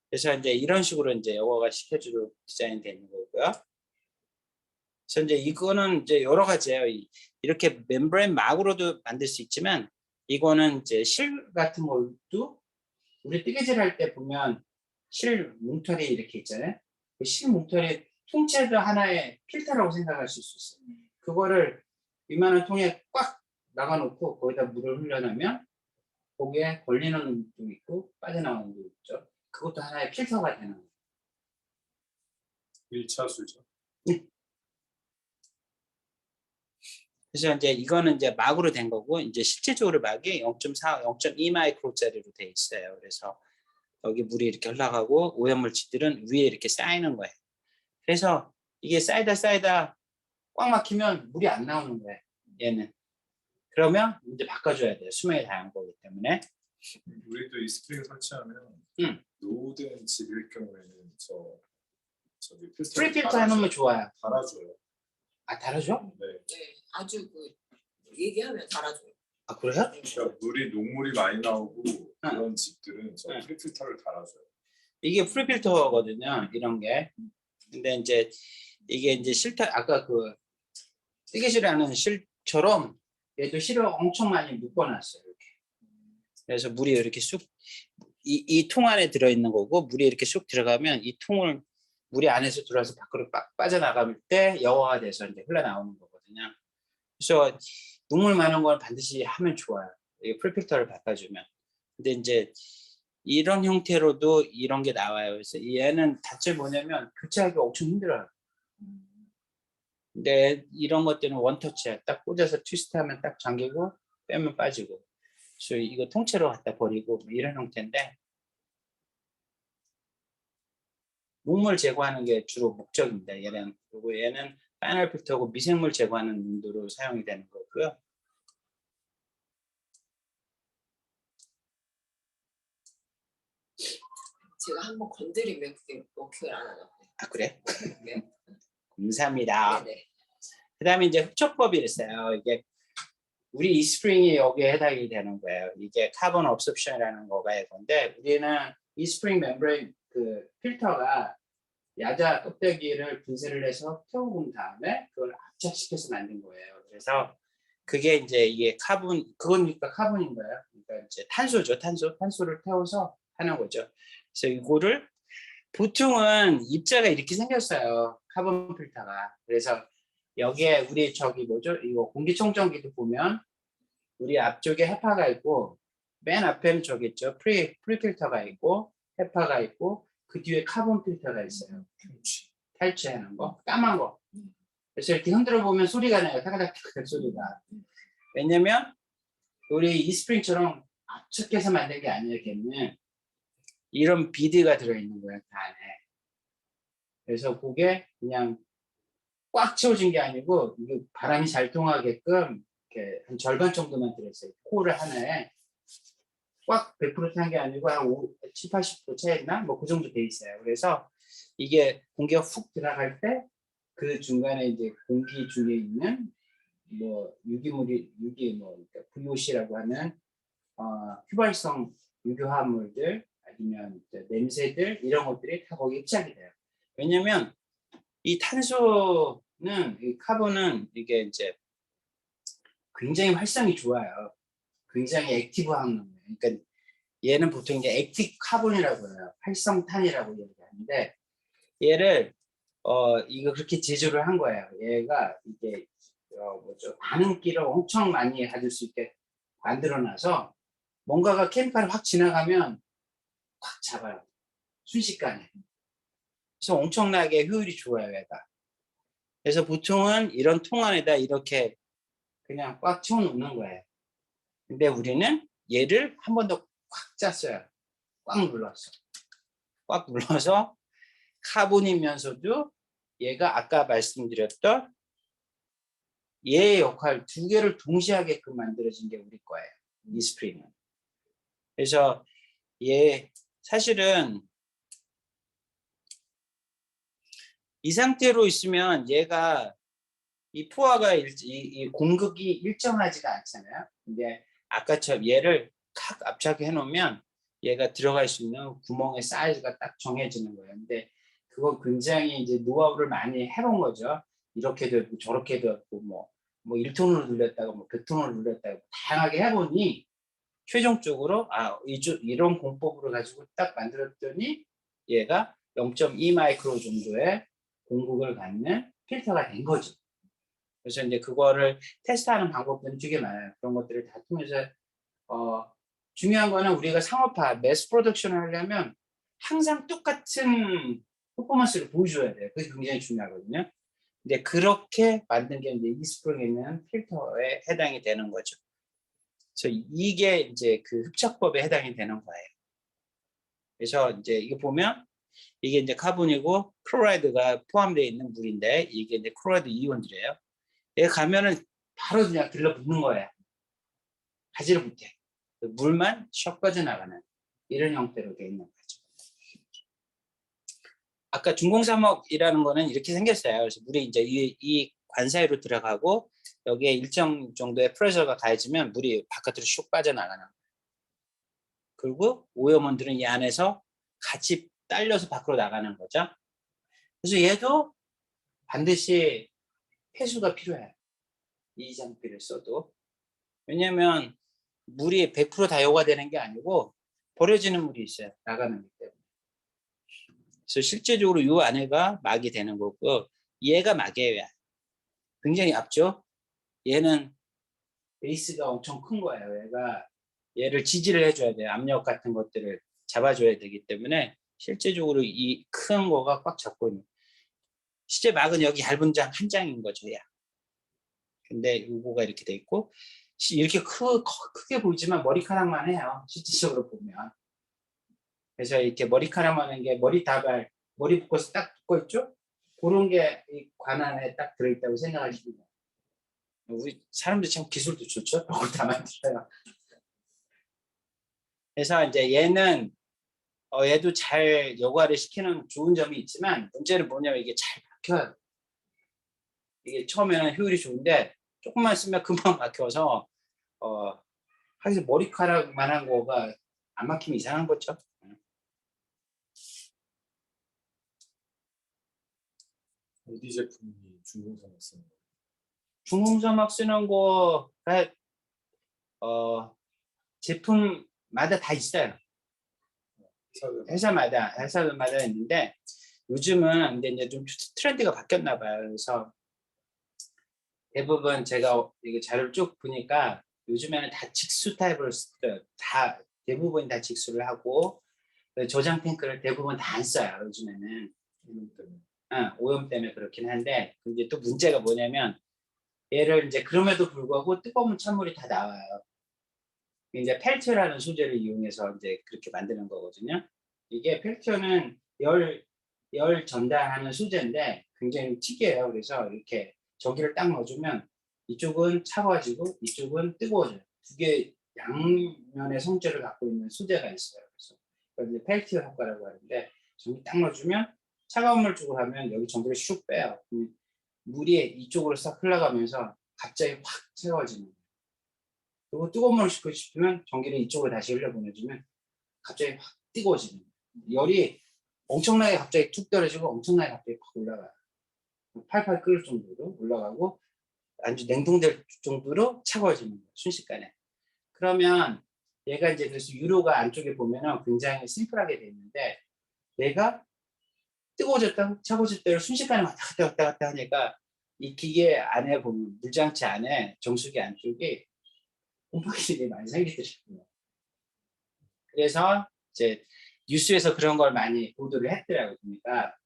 그래서 이제 이런 식으로 이제 여과가 시켜주로 디자인 되는 거고요. 그래서 이제 이거는 이제 여러 가지예요. 이렇게 멤브레인 막으로도 만들 수 있지만 이거는 이제 실 같은 것도 우리 뜨개질 할 때 보면 실 뭉털이 이렇게 있잖아요. 그 실 뭉털이 통째도 하나의 필터라고 생각하실 수 있어요. 그거를 이만한 통에 꽉 나가놓고 거기다 물을 흘려놓으면 거기에 걸리는 도 있고 빠져나오는 도 있죠. 그것도 하나의 필터가 되는 거예요. 1차수죠. 그래서 이제 이거는 이제 막으로 된 거고 이제 실제적으로 막이 0.4, 0.2 마이크로짜리로 돼 있어요. 그래서 여기 물이 이렇게 흘러가고 오염물질들은 위에 이렇게 쌓이는 거예요. 그래서 이게 쌓이다 꽉 막히면 물이 안 나오는 거예요. 얘는. 그러면 이제 바꿔줘야 돼요. 수명이 다양한 거기 때문에. 우리도 이 스프링 설치하면 노후된 집일 경우에는 저기 프리 필터 해놓으면 좋아요. 달아줘요. 아 달아줘? 네. 네, 아주 얘기하면 달아줘요. 아 그래요? 그러니까 녹물이 많이 나오고 그런 집들은 저 응. 프리 필터를 달아줘요. 이게 프리 필터거든요. 이런 게. 근데 이제 이게 이제 실타 아까 그 뜨개질하는 실처럼 얘도 실을 엄청 많이 묶어놨어요. 이렇게. 그래서 물이 이렇게 쑥 이 통 안에 들어있는 거고 물이 이렇게 쑥 들어가면 이 통을 물이 안에서 들어와서 밖으로 빠져나갈 때 여과가 돼서 이제 흘러나오는 거거든요. 그래서 눈물 많은 걸 반드시 하면 좋아요. 이 풀필터를 바꿔주면. 근데 이제 이런 형태로도 이런 게 나와요. 그래서 얘는 단점이 뭐냐면 교체하기 엄청 힘들어요. 근데 이런 것들은 원터치야. 딱 꽂아서 트위스트하면 딱 잠기고 빼면 빠지고. 그래서 이거 통째로 갖다 버리고 이런 형태인데 녹물 제거하는 게 주로 목적입니다. 얘는 그리고 얘는 파이널 필터고 미생물 제거하는 용도로 사용이 되는 거고요. 제가 한번 건드리면 그게 워킹을 안 하나 봐요. 아 그래? 네. 감사합니다. 네네. 그다음에 이제 흡착법이 있어요. 이게 우리 이 스프링이 여기에 해당이 되는 거예요. 이게 카본 업섭션이라는 거가 있는데 우리는 이 스프링 멤브레인 그 필터가 야자 껍데기를 분쇄를 해서 태워본 다음에 그걸 압착시켜서 만든 거예요. 그래서 그게 이제 이게 그거니까 카본인 거예요. 그러니까 이제 탄소죠. 탄소를 태워서 하는 거죠. 그래서 이거를 보통은 입자가 이렇게 생겼어요. 카본 필터가. 그래서 여기에 우리 저기 뭐죠? 이거 공기청정기도 보면 우리 앞쪽에 헤파가 있고 맨 앞에는 저기 있죠. 프리필터가 있고 헤파가 있고 그 뒤에 카본 필터가 있어요. 탈취하는 거, 까만 거. 그래서 이렇게 흔들어 보면 소리가 나요. 타가닥타가닥 소리가. 왜냐면 우리 이스프링처럼 압축해서 만든 게 아니라 걔는 이런 비드가 들어있는 거예요. 그 안에. 그래서 그게 그냥 꽉 채워진 게 아니고 이게 바람이 잘 통하게끔 이렇게 한 절반 정도만 들어있어요. 코를 하나에 꽉 100% 탄 게 아니고 한 7, 80% 차있나? 뭐 그 정도 돼 있어요. 그래서 이게 공기가 훅 들어갈 때 그 중간에 이제 공기 중에 있는 뭐 유기 뭐 그러니까 VOC라고 하는 휘발성 유효화물들 아니면 냄새들 이런 것들이 다 거기에 흡착이 돼요. 왜냐면 이 탄소는 이 카본은 이게 이제 굉장히 활성이 좋아요. 굉장히 액티브한 놈이에요. 그러니까 얘는 보통 이제 액티브 카본이라고 해요. 활성탄이라고 얘기하는데 얘를 이거 그렇게 제조를 한 거예요. 얘가 이게 뭐죠? 반응기를 엄청 많이 가질 수 있게 만들어놔서 뭔가가 케미칼을 확 지나가면 확 잡아요. 순식간에. 그래서 엄청나게 효율이 좋아요, 얘가. 그래서 보통은 이런 통 안에다 이렇게 그냥 꽉 채워 놓는 거예요. 근데 우리는 얘를 한 번 더 꽉 짰어요. 꽉 눌렀어. 꽉 눌러서 카본이면서도 얘가 아까 말씀드렸던 얘의 역할 두 개를 동시에 하게끔 만들어진 게 우리 거예요. 이 스프링은. 그래서 얘 사실은 이 상태로 있으면 얘가 이 포화가 이 공극이 일정하지가 않잖아요. 근데 아까처럼 얘를 탁 압착해 놓으면 얘가 들어갈 수 있는 구멍의 사이즈가 딱 정해지는 거예요. 근데 그거 굉장히 이제 노하우를 많이 해본 거죠. 이렇게도 했고 저렇게도 했고 뭐 1톤으로 눌렸다가 뭐 몇 톤으로 눌렸다가 다양하게 해보니 최종적으로 이런 공법으로 가지고 딱 만들었더니 얘가 0.2 마이크로 정도의 공극을 갖는 필터가 된 거죠. 그래서 이제 그거를 테스트하는 방법들은 되게 많아요. 그런 것들을 다 통해서 중요한 거는 우리가 상업화, 매스 프로덕션을 하려면 항상 똑같은 퍼포먼스를 보여줘야 돼요. 그게 굉장히 중요하거든요. 근데 그렇게 만든 게 이제 이스프링에 있는 필터에 해당이 되는 거죠. 그래서 이게 이제 그 흡착법에 해당이 되는 거예요. 그래서 이제 이거 보면 이게 이제 카본이고 클로라이드가 포함되어 있는 물인데 이게 이제 클로라이드 이온들이에요. 얘 가면은 바로 그냥 들러붙는 거예요. 가지를 못해. 물만 샥 빠져나가는 이런 형태로 되어 있는 거죠. 아까 중공사목이라는 거는 이렇게 생겼어요. 그래서 물이 이제 이 관 사이로 들어가고 여기에 일정 정도의 프레셔가 가해지면 물이 바깥으로 슉 빠져나가는 거예요. 그리고 오염원들은 이 안에서 같이 딸려서 밖으로 나가는 거죠. 그래서 얘도 반드시 폐수가 필요해요. 이 장비를 써도. 왜냐하면 물이 100% 다 요과되는 게 아니고 버려지는 물이 있어요. 나가는 것 때문에. 그래서 실제적으로 이 안에가 막이 되는 거고 얘가 막이에요. 굉장히 얇죠. 얘는 베이스가 엄청 큰 거예요. 얘를 지지를 해줘야 돼요. 압력 같은 것들을 잡아줘야 되기 때문에 실제적으로 이 큰 거가 꽉 잡고 있는. 실제 막은 여기 얇은 장 한 장인 거죠. 야. 근데 이거가 이렇게 돼 있고 이렇게 크게 보이지만 머리카락만 해요. 실질적으로 보면. 그래서 이렇게 머리카락만 하는 게 머리 묶어서 딱 붙고 있죠? 그런 게 이 관 안에 딱 들어있다고 생각하시면 돼요. 우리 사람들 참 기술도 좋죠? 그걸 다 만들어요. 그래서 이제 얘는 얘도 잘 여과를 시키는 좋은 점이 있지만 문제는 뭐냐면 이게 잘 박혀요. 이게 처음에는 효율이 좋은데 조금만 쓰면 금방 막혀서 사실 머리카락만 한 거가 안 막히면 이상한 거죠. 어디 제품이 중공사목 쓰는 거예요? 중공사막 쓰는 거가 제품마다 다 있어요. 회사마다 있는데 요즘은 근데 이제 좀 트렌드가 바뀌었나 봐요. 그래서 대부분 제가 이거 자료를 쭉 보니까 요즘에는 다 직수 타입을 써요. 다 대부분 다 직수를 하고 저장 탱크를 대부분 다 안 써요. 요즘에는. 오염 때문에 그렇긴 한데 근데 또 문제가 뭐냐면 얘를 이제 그럼에도 불구하고 뜨거운 찬물이 다 나와요. 이제 펠티어라는 소재를 이용해서 이제 그렇게 만드는 거거든요. 이게 펠티어는 열 전달하는 소재인데 굉장히 특이해요. 그래서 이렇게 전기를 딱 넣어주면 이쪽은 차가워지고 이쪽은 뜨거워져요. 두 개 양면의 성질을 갖고 있는 소재가 있어요. 그래서 그걸 이제 펠티어 효과라고 하는데 전기 딱 넣어주면 차가운 물 쪽으로 하면 여기 전기를 슉 빼요. 물이 이쪽으로 싹 흘러가면서 갑자기 확 차가워지는 거예요. 그리고 뜨거운 물을 싣고 싶으면 전기를 이쪽으로 다시 흘려보내주면 갑자기 확 뜨거워지는 거예요. 열이 엄청나게 갑자기 툭 떨어지고 엄청나게 갑자기 확 올라가요. 팔팔 끓을 정도로 올라가고 아주 냉동될 정도로 차가워지는 거예요. 순식간에. 그러면 얘가 이제 그래서 유로가 안쪽에 보면은 굉장히 심플하게 돼 있는데 얘가 뜨거워졌다 차가워졌다를 순식간에 왔다 갔다 하니까 이 기계 안에 보면 물장치 안에 정수기 안쪽이 곰팡이들이 많이 생기더라고요. 그래서 이제 뉴스에서 그런 걸 많이 보도를 했더라고요. 그러니까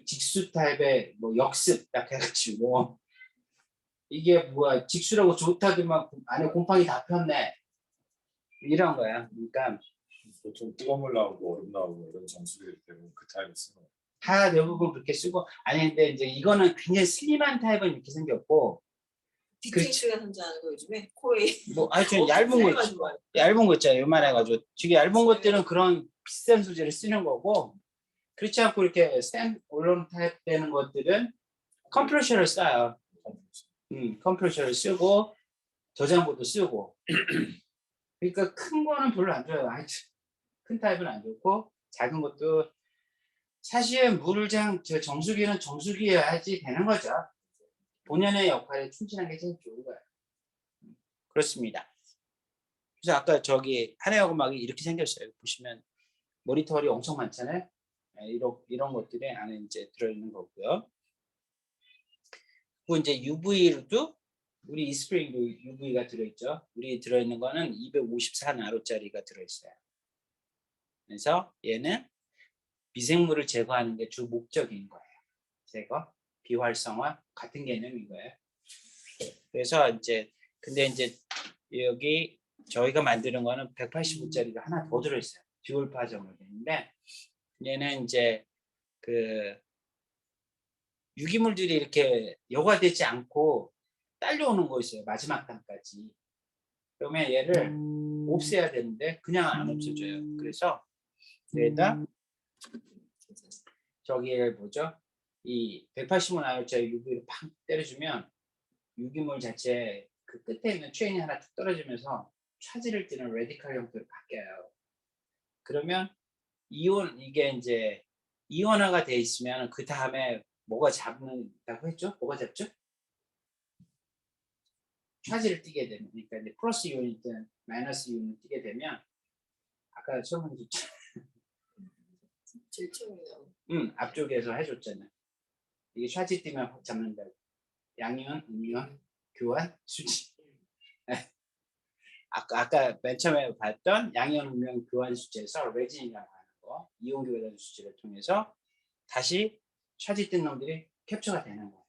직수 타입의 뭐 역습 딱 해가지고 이게 뭐야 직수라고 좋다더만 안에 곰팡이 다 폈네 이런 거야. 그러니까 보통 뜨거운 물 나오고 얼음 나오고 이런 정수기들 때문에 그 타입을 쓰는 거예요. 다 대부분 그렇게 쓰고 아니 근데 이제 이거는 굉장히 슬림한 타입은 이렇게 생겼고 디트인스가 선전하는 거 요즘에 코에 뭐 하여튼 얇은 거 있잖아요. 요만해가지고 되게 얇은 것들은 그런 비싼 소재를 쓰는 거고 그렇지 않고 이렇게 센 올론 타입 되는 것들은 컴프레셔를 써요. 컴프레셔를 쓰고 저장고도 쓰고 그러니까 큰 거는 별로 안 좋아요. 하여튼 큰 타입은 안 좋고 작은 것도 사실 정수기는 정수기여야지 되는 거죠. 본연의 역할에 충실한 게 제일 좋은 거예요. 그렇습니다. 그래서 아까 저기 한해하고막이 이렇게 생겼어요. 보시면 모니터리 엄청 많잖아요. 이런 것들이 안에 이제 들어있는 거고요. 그리고 이제 UV로도 우리 이스프링도 UV가 들어있죠. 우리 들어있는 거는 254나노짜리가 들어있어요. 그래서 얘는 미생물을 제거하는 게 주 목적인 거예요. 제거, 비활성화 같은 개념인 거예요. 그래서 이제 근데 이제 여기 저희가 만드는 거는 185짜리가 하나 더 들어있어요. 듀얼 파점으로 되는데 얘는 이제 그 유기물들이 이렇게 여과되지 않고 딸려오는 거 있어요. 마지막 단까지. 그러면 얘를 없애야 되는데 그냥 안 없어져요. 그래서 여기다 저기를 뭐죠? 이 185나노짜리 UV를 팍 때려주면 유기물 자체 그 끝에 있는 체인이 하나 툭 떨어지면서 차지를 띠는 레디칼 형태로 바뀌어요. 그러면 이게 이제 이온화가 돼 있으면 그 다음에 뭐가 잡는다고 했죠? 뭐가 잡죠? 차지를 띠게 되면 그러니까 이제 플러스 이온이든 마이너스 이온을 띠게 되면 아까 처음에 줬죠. 제일 처음에 나온. 앞쪽에서 해줬잖아요. 이게 차지 띠면 확 잡는다고. 양이온, 음이온, 교환, 수지. 아까 맨 처음에 봤던 양이온, 음이온 교환 수지에서 레진이라고 하는 거, 이온 교환 수지를 통해서 다시 차지 뜬 놈들이 캡처가 되는 거예요.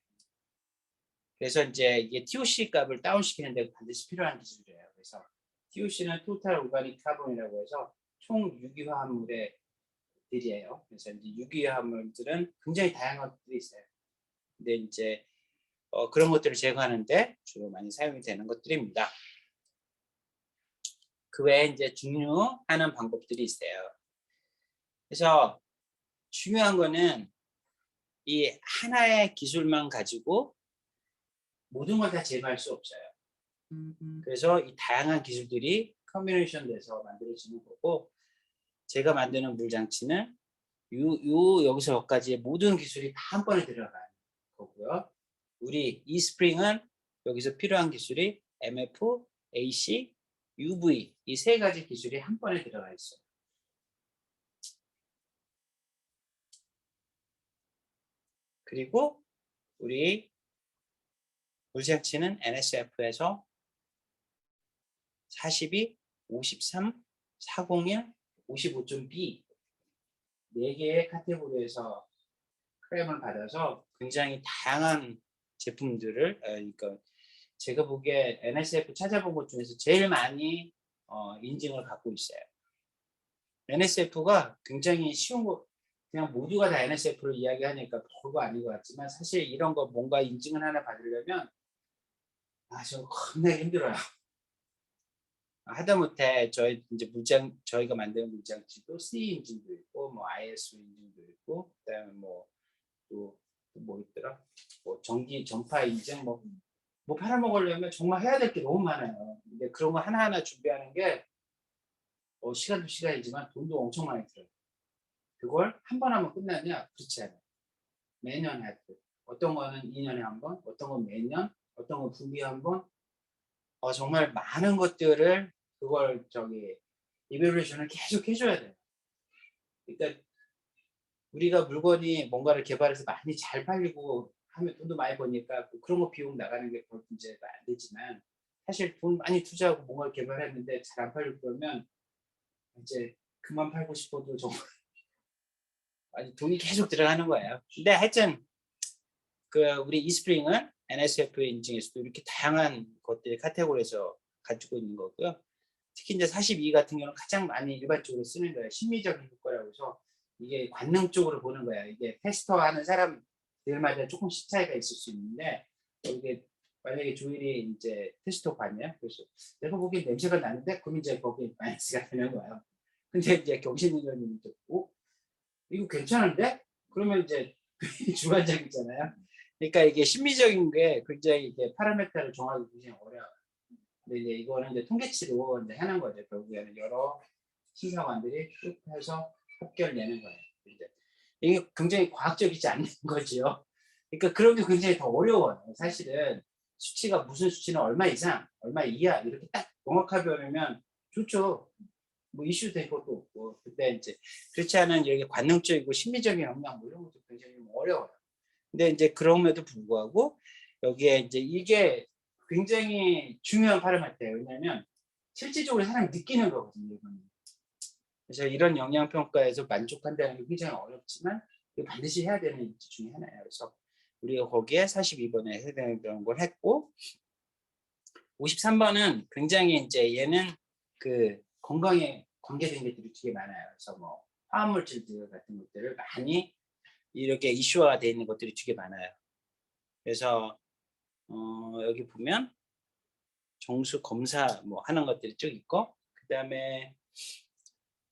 그래서 이제 이게 TOC 값을 다운시키는데 반드시 필요한 기술이에요. 그래서 TOC는 토탈 오가닉 카본이라고 해서 총 유기화합물의 들이에요. 그래서 이제 유기화합물들은 굉장히 다양한 것들이 있어요. 근데 이제 그런 것들을 제거하는데 주로 많이 사용이 되는 것들입니다. 그 외에 이제 중요하는 방법들이 있어요. 그래서 중요한 거는 이 하나의 기술만 가지고 모든 걸 다 제거할 수 없어요. 그래서 이 다양한 기술들이 컨비네이션 돼서 만들어지는 거고 제가 만드는 물장치는 여기서 여기까지의 모든 기술이 다 한 번에 들어가는 거고요. 우리 이스프링은 여기서 필요한 기술이 MF, AC, UV 이 세 가지 기술이 한 번에 들어가 있어요. 그리고 우리 불시장치는 NSF에서 42, 53, 401, 55.B 4개의 카테고리에서 크레임을 받아서 굉장히 다양한 제품들을 그러니까 제가 보기에 NSF 찾아본 것 중에서 제일 많이 인증을 갖고 있어요. NSF가 굉장히 쉬운 거 그냥 모두가 다 NSF를 이야기하니까 별거 아닌 것 같지만 사실 이런 거 뭔가 인증을 하나 받으려면 좀 겁나게 힘들어요. 하다못해 저희 이제 저희가 만드는 물장치도 C 인증도 있고 뭐 ISO 인증도 있고 그다음에 뭐 있더라 뭐 전기 전파 인증 뭐 팔아먹으려면 정말 해야 될 게 너무 많아요. 근데 그런 거 하나하나 준비하는 게 시간도 시간이지만 돈도 엄청 많이 들어요. 그걸 한 번 하면 끝나냐? 그렇지 않아요. 매년 해야 돼. 어떤 거는 2년에 한 번, 어떤 건 매년, 어떤 건 분기에 한 번. 정말 많은 것들을 그걸 이벨루에이션을 계속 해줘야 돼요. 그러니까 우리가 물건이 뭔가를 개발해서 많이 잘 팔리고 하면 돈도 많이 버니까 그런 거 비용 나가는 게 별 문제가 안 되지만 사실 돈 많이 투자하고 뭔가를 개발했는데 잘 안 팔리고 그러면 이제 그만 팔고 싶어도 정말 아니 돈이 계속 들어가는 거예요. 근데 하여튼 우리 이스프링은 NSF 인증에서도 이렇게 다양한 것들이 카테고리에서 가지고 있는 거고요. 특히 이제 42 같은 경우는 가장 많이 일반적으로 쓰는 거예요. 심리적인 효과라고 해서 이게 관능 쪽으로 보는 거예요. 이게 테스터하는 사람들마다 조금씩 차이가 있을 수 있는데 이게 만약에 조일이 이제 테스터 관이에요. 그래서 내가 보기엔 냄새가 나는데 그럼 이제 거기에 마이너스가 되는 거예요. 근데 이제 경신의원님이 듣고 이거 괜찮은데? 그러면 이제 주관적이잖아요. 그러니까 이게 심리적인 게 굉장히 이게 파라메타를 정하기 굉장히 어려워요. 근데 이제 이거는 이제 통계치로 이제 하는 거죠. 결국에는 여러 심사관들이 쭉 해서 합결 내는 거예요. 이제 이게 굉장히 과학적이지 않는 거죠. 그러니까 그런 게 굉장히 더 어려워요. 사실은 수치가 무슨 수치는 얼마 이상, 얼마 이하 이렇게 딱 정확하게 하면 좋죠. 뭐 이슈 된 것도 없고. 근데 이제 그렇지 않은 이렇게 관능적이고 심리적인 영향 뭐 이런 것도 굉장히 어려워요. 근데 이제 그럼에도 불구하고 여기에 이제 이게 굉장히 중요한 파라미터예요. 왜냐하면 실질적으로 사람이 느끼는 거거든요. 이거는. 그래서 이런 영양평가에서 만족한다는 게 굉장히 어렵지만 반드시 해야 되는 일지 중에 하나예요. 그래서 우리가 거기에 42번에 해당되는 걸 했고 53번은 굉장히 이제 얘는 건강에 관계된 것들이 되게 많아요. 그래서 뭐 화합물질들 같은 것들을 많이 이렇게 이슈화가 되어 있는 것들이 되게 많아요. 그래서 여기 보면 정수 검사 뭐 하는 것들이 쭉 있고 그다음에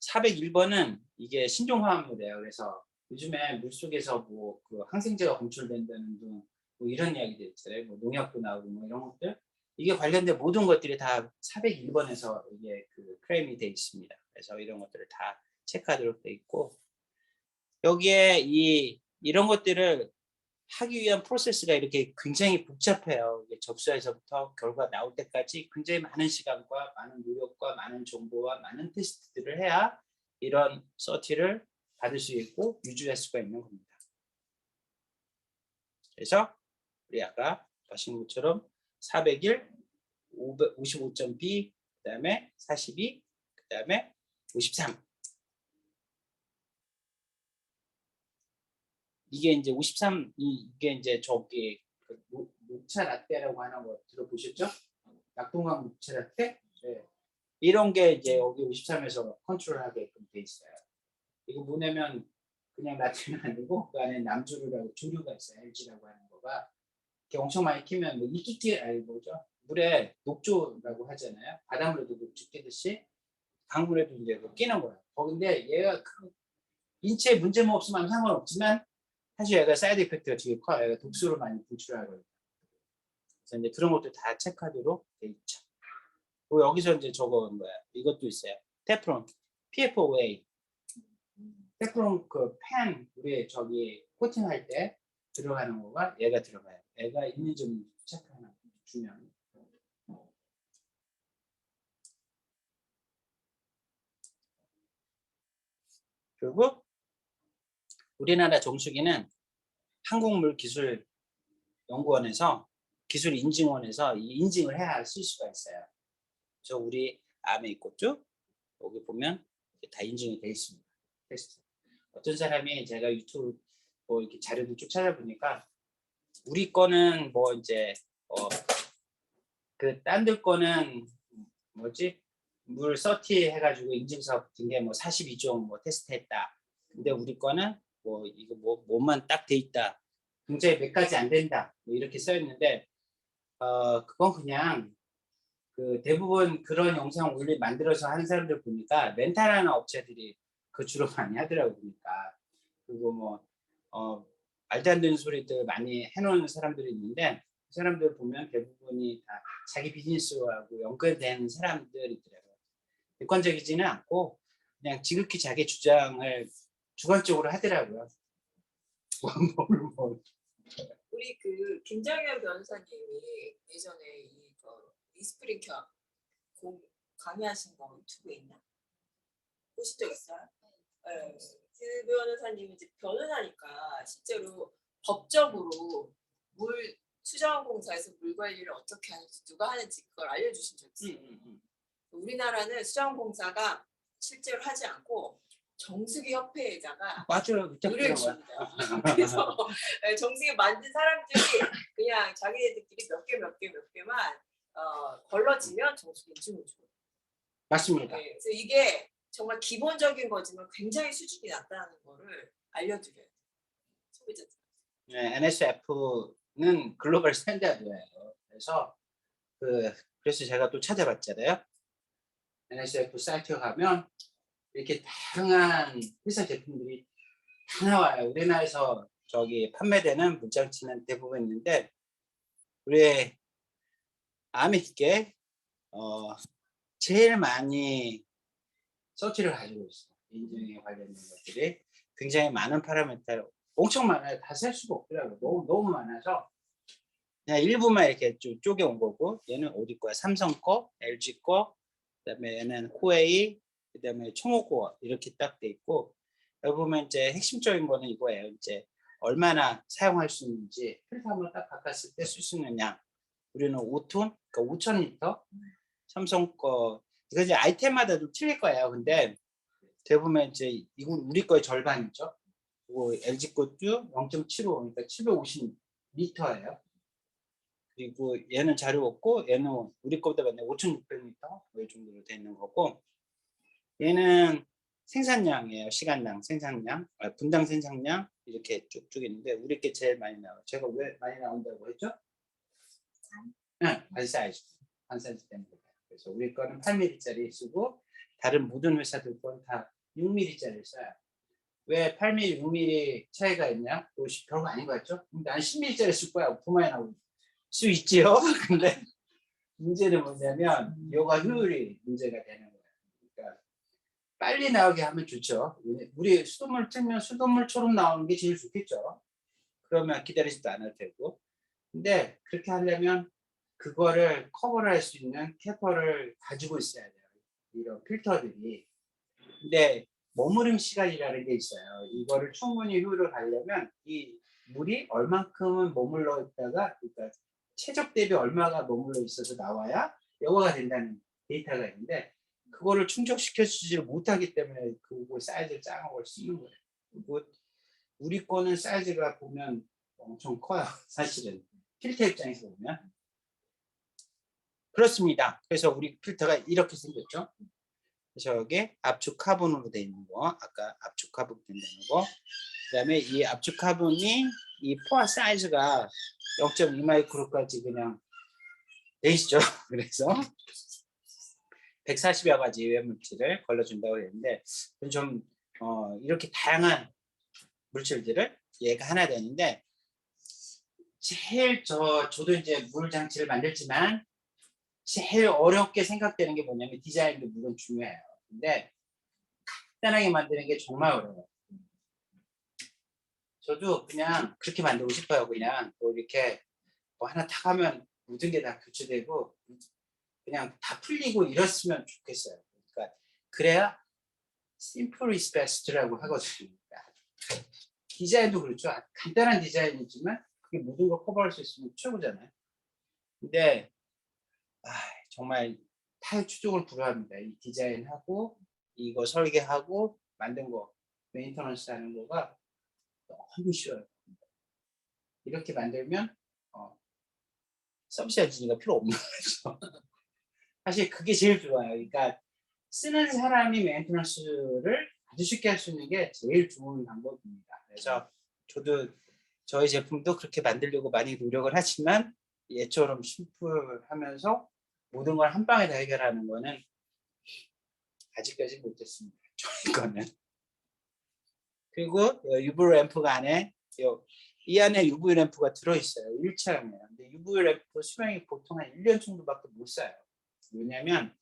401번은 이게 신종화합물이에요. 그래서 요즘에 물속에서 뭐 항생제가 검출된다는 등 뭐 이런 이야기들 있잖아요. 뭐 농약도 나오고 뭐 이런 것들 이게 관련된 모든 것들이 다 401번에서 이게 크레임이 돼 있습니다. 그래서 이런 것들을 다 체크하도록 돼 있고 여기에 이런 것들을 하기 위한 프로세스가 이렇게 굉장히 복잡해요. 접수에서부터 결과 나올 때까지 굉장히 많은 시간과 많은 노력과 많은 정보와 많은 테스트들을 해야 이런 서티를 받을 수 있고 유지할 수가 있는 겁니다. 그래서 우리 아까 보신 것처럼 401, 55.B, 그 다음에 42, 그 다음에 53. 이게 이제 53, 이게 이제 녹차 라떼라고 하는 거 들어보셨죠? 낙동강 녹차 라떼? 네. 이런 게 이제 여기 53에서 컨트롤하게끔 돼 있어요. 이거 뭐냐면 그냥 라떼는 아니고 그 안에 남주류라고 조류가 있어요. LG라고 하는 거가 이렇게 엄청 많이 키면 뭐 이끼끼 뭐죠? 물에 녹조라고 하잖아요. 바닷물에도 녹조 끼듯이 강물에도 이제 끼는 거예요. 근데 얘가 인체에 문제 뭐 없으면 상관없지만 사실 얘가 사이드 이펙트가 되게 커요. 얘가 독소를 많이 분출하거든요. 그래서 이제 그런 것도 다 체크하도록 돼 있죠. 그리고 여기서 이제 저거 이것도 있어요. 테프론, PFOA. 테프론 팬 우리 코팅할 때 들어가는 거가 얘가 들어가요. 얘가 있는 점 체크하는 게 중요한. 그리고 우리나라 정수기는 한국물기술연구원에서 기술 인증원에서 이 인증을 해야 쓸 수가 있어요. 그래서 우리 암에 있고 쭉 여기 보면 다 인증이 돼 있습니다. 테스트. 어떤 사람이 제가 유튜브 뭐 이렇게 자료들 쭉 찾아보니까 우리 거는 뭐 이제 그 딴 들 거는 뭐지 물 서티 해가지고 인증서 붙은 게 뭐 42종 뭐 테스트했다. 근데 우리 거는 뭐 이거 뭐 뭐만 딱 돼 있다. 굉장히 몇 가지 안 된다. 뭐 이렇게 써 있는데 그건 그냥 그 대부분 그런 영상 만들어서 하는 사람들 보니까 멘탈하는 업체들이 그 주로 많이 하더라고 보니까. 그리고 뭐 말도 안 되는 소리들 많이 해놓은 사람들이 있는데 그 사람들 보면 대부분이 다 자기 비즈니스하고 연관된 사람들이더라고요. 객관적이지는 않고 그냥 지극히 자기 주장을 주관적으로 하더라고요. 우리 그 김정현 변호사님이 예전에 이스프링켜 강의하신 거 유튜브에 있나? 보신 적 있어요? 네. 그 변호사님이 이제 변호사니까 실제로 법적으로 물 수자원공사에서 물 관리를 어떻게 하는지 누가 하는지 그걸 알려주신 적 있어요. 우리나라는 수자원공사가 실제로 하지 않고 정수기 협회에다가 맞아요. 물을 줍니다. 그래서 정수기 만든 사람들이 그냥 자기네들끼리 몇 개만 걸러지면 정수기 인증을 줘요. 맞습니다. 네, 그래서 이게 정말 기본적인 거지만 굉장히 수준이 낮다는 거를 알려드려야 돼요. 소비자들. 네, NSF는 글로벌 스탠다드예요. 그래서 제가 또 찾아봤잖아요. NSF 사이트에 가면 이렇게 다양한 회사 제품들이 다 나와요. 우리나라에서 판매되는 물장치는 대부분 있는데 우리 암에 있게 제일 많이 서치를 가지고 있어요. 인증에 관련된 것들이 굉장히 많은 파라미터로 엄청 많아요. 다 셀 수가 없더라고요. 너무 많아서 그냥 일부만 이렇게 좀 쪼개온 거고 얘는 어디 거야? 삼성 거, LG 거, 그다음에 얘는 코웨이, 그다음에 청호 거 이렇게 딱 돼 있고 여기 보면 이제 핵심적인 거는 이거예요. 이제 얼마나 사용할 수 있는지 필터 한번 딱 바꿨을 때 쓸 수 있는 양. 우리는 5톤, 그러니까 5,000리터. 삼성 거 이거 이제 아이템마다 좀 틀릴 거예요. 근데 대부분 이제 이건 우리 거의 절반이죠. 그리고 LG 것도 0.75, 그러니까 750리터예요. 그리고 얘는 자료 없고 얘는 우리 거보다 많네 5,600리터 뭐 이 정도로 되어 있는 거고 얘는 생산량이에요. 시간당 생산량, 분당 생산량 이렇게 쭉쭉 있는데 우리 게 제일 많이 나와요. 제가 왜 많이 나온다고 했죠? 반 사이즈 때문에. 그래서 우리 거는 8mm짜리 쓰고 다른 모든 회사들 거는 다 6mm짜리 써요. 왜 8mm, 6mm 차이가 있냐? 별거 아닌 것 같죠? 난 10mm짜리 쓸 거야. 오토마에 나올 수 있지요. 근데 문제는 뭐냐면 요가 효율이 문제가 되는 거예요. 그러니까 빨리 나오게 하면 좋죠. 우리 수돗물 틀면 수돗물처럼 나오는 게 제일 좋겠죠. 그러면 기다리지도 않을 테고. 근데 그렇게 하려면 그거를 커버를 할 수 있는 캐퍼를 가지고 있어야 돼요. 이런 필터들이. 근데 머무름 시간이라는 게 있어요. 이거를 충분히 효율을 가려면 이 물이 얼만큼은 머물러 있다가 그러니까 최적 대비 얼마가 머물러 있어서 나와야 여과가 된다는 데이터가 있는데 그거를 충족시켜주지 못하기 때문에 그거 사이즈를 작은 걸 쓰는 거예요. 그리고 우리 거는 사이즈가 보면 엄청 커요. 사실은 필터 입장에서 보면 그렇습니다. 그래서 우리 필터가 이렇게 생겼죠. 그래서 여기 압축 카본으로 되어 있는 거, 아까 압축 카본 된다는 거, 그다음에 이 압축 카본이 이 포화 사이즈가 0.2 마이크로까지 그냥 돼 있죠. 그래서 140여 가지 유해 물질을 걸러준다고 했는데 좀 이렇게 다양한 물질들을 얘가 하나 되는데 제일 저도 이제 물 장치를 만들지만 제일 어렵게 생각되는 게 뭐냐면 디자인도 물론 중요해요. 근데 간단하게 만드는 게 정말 어려워요. 저도 그냥 그렇게 만들고 싶어요. 그냥 뭐 이렇게 뭐 하나 탁 하면 모든 게 다 교체되고 그냥 다 풀리고 이랬으면 좋겠어요. 그러니까 그래야 simple is best라고 하거든요. 디자인도 그렇죠. 간단한 디자인이지만 그게 모든 걸 커버할 수 있으면 최고잖아요. 근데 정말 타협추종을 불허합니다. 이 디자인하고 이거 설계하고 만든 거 메인터넌스 하는 거가 너무 쉬워요. 이렇게 만들면 서비스 엔지니어가 필요 없는 거죠. 사실 그게 제일 좋아요. 그러니까 쓰는 사람이 메인터넌스를 아주 쉽게 할 수 있는 게 제일 좋은 방법입니다. 그래서 저도 저희 제품도 그렇게 만들려고 많이 노력을 하지만 얘처럼 심플하면서 모든 걸 한 방에 다 해결하는 거는 아직까지 못했습니다. 저희 거는. 그리고 UV 램프가 안에 이 안에 UV 램프가 들어있어요. 일체형이에요. 근데 UV 램프 수명이 보통 한 1년 정도밖에 못 써요. 왜냐면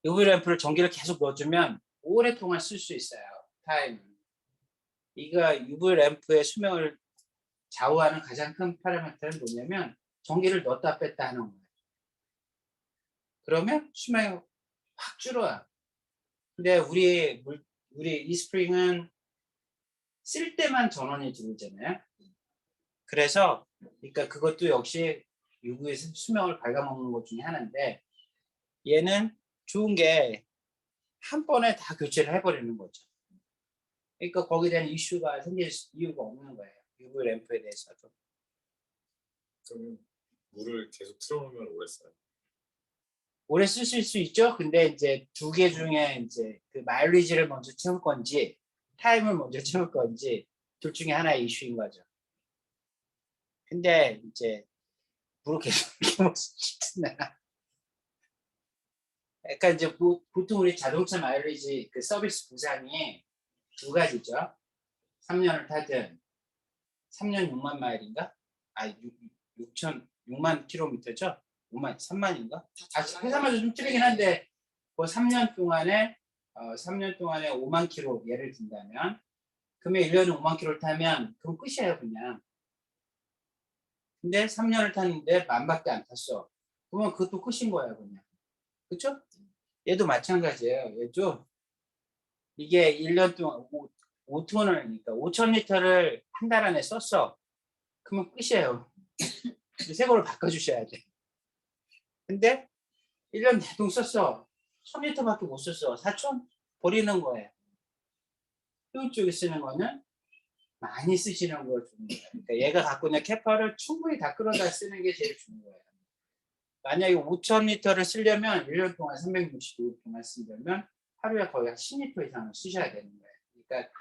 UV 램프를 전기를 계속 넣어주면 오랫동안 쓸 수 있어요. 타임. 이가 UV 램프의 수명을 좌우하는 가장 큰 파라미터는 뭐냐면 전기를 넣었다 뺐다 하는 거예요. 그러면 수명이 확 줄어요. 근데 우리 이스프링은 쓸 때만 전원이 들어오잖아요. 그래서 그러니까 그것도 역시 UV 수명을 갉아먹는 것 중에 하나인데 얘는 좋은 게 한 번에 다 교체를 해버리는 거죠. 그러니까 거기에 대한 이슈가 생길 이유가 없는 거예요. UV 램프에 대해서도. 그러면 물을 계속 틀어놓으면 오래 써요. 오래 쓰실 수 있죠. 근데 이제 두 개 중에 이제 그 마일리지를 먼저 채울 건지 타임을 먼저 채울 건지 둘 중에 하나의 이슈인 거죠. 근데 이제 물을 계속 이렇게 못 쓰나. 그러니까 이제 보통 우리 자동차 마일리지 그 서비스 보상이 두 가지죠. 3년을 타든 3년 6만 마일인가? 6만 킬로미터죠? 3만인가? 회사마다 좀 틀리긴 한데 그 3년 동안에 5만 킬로 예를 든다면 그러면 1년에 5만 킬로를 타면 그럼 끝이에요 그냥. 근데 3년을 탔는데 만밖에 안 탔어. 그러면 그것도 끝인 거야 그냥. 그쵸? 얘도 마찬가지예요. 얘도 이게 1년 동안 5톤을 그러니까 5천 리터를 한 달 안에 썼어. 그러면 끝이에요. 새 거를 바꿔주셔야 돼. 근데 1년 내동 썼어. 1000리터밖에 못 썼어. 4천? 버리는 거예요. 이쪽에 쓰는 거는 많이 쓰시는 걸 주는 거예요. 그러니까 얘가 갖고 있는 캐파를 충분히 다 끌어다 쓰는 게 제일 좋은 거예요. 만약에 5000리터를 쓰려면 1년 동안 365일 동안 쓰려면 하루에 거의 한 10리터 이상을 쓰셔야 되는 거예요. 그러니까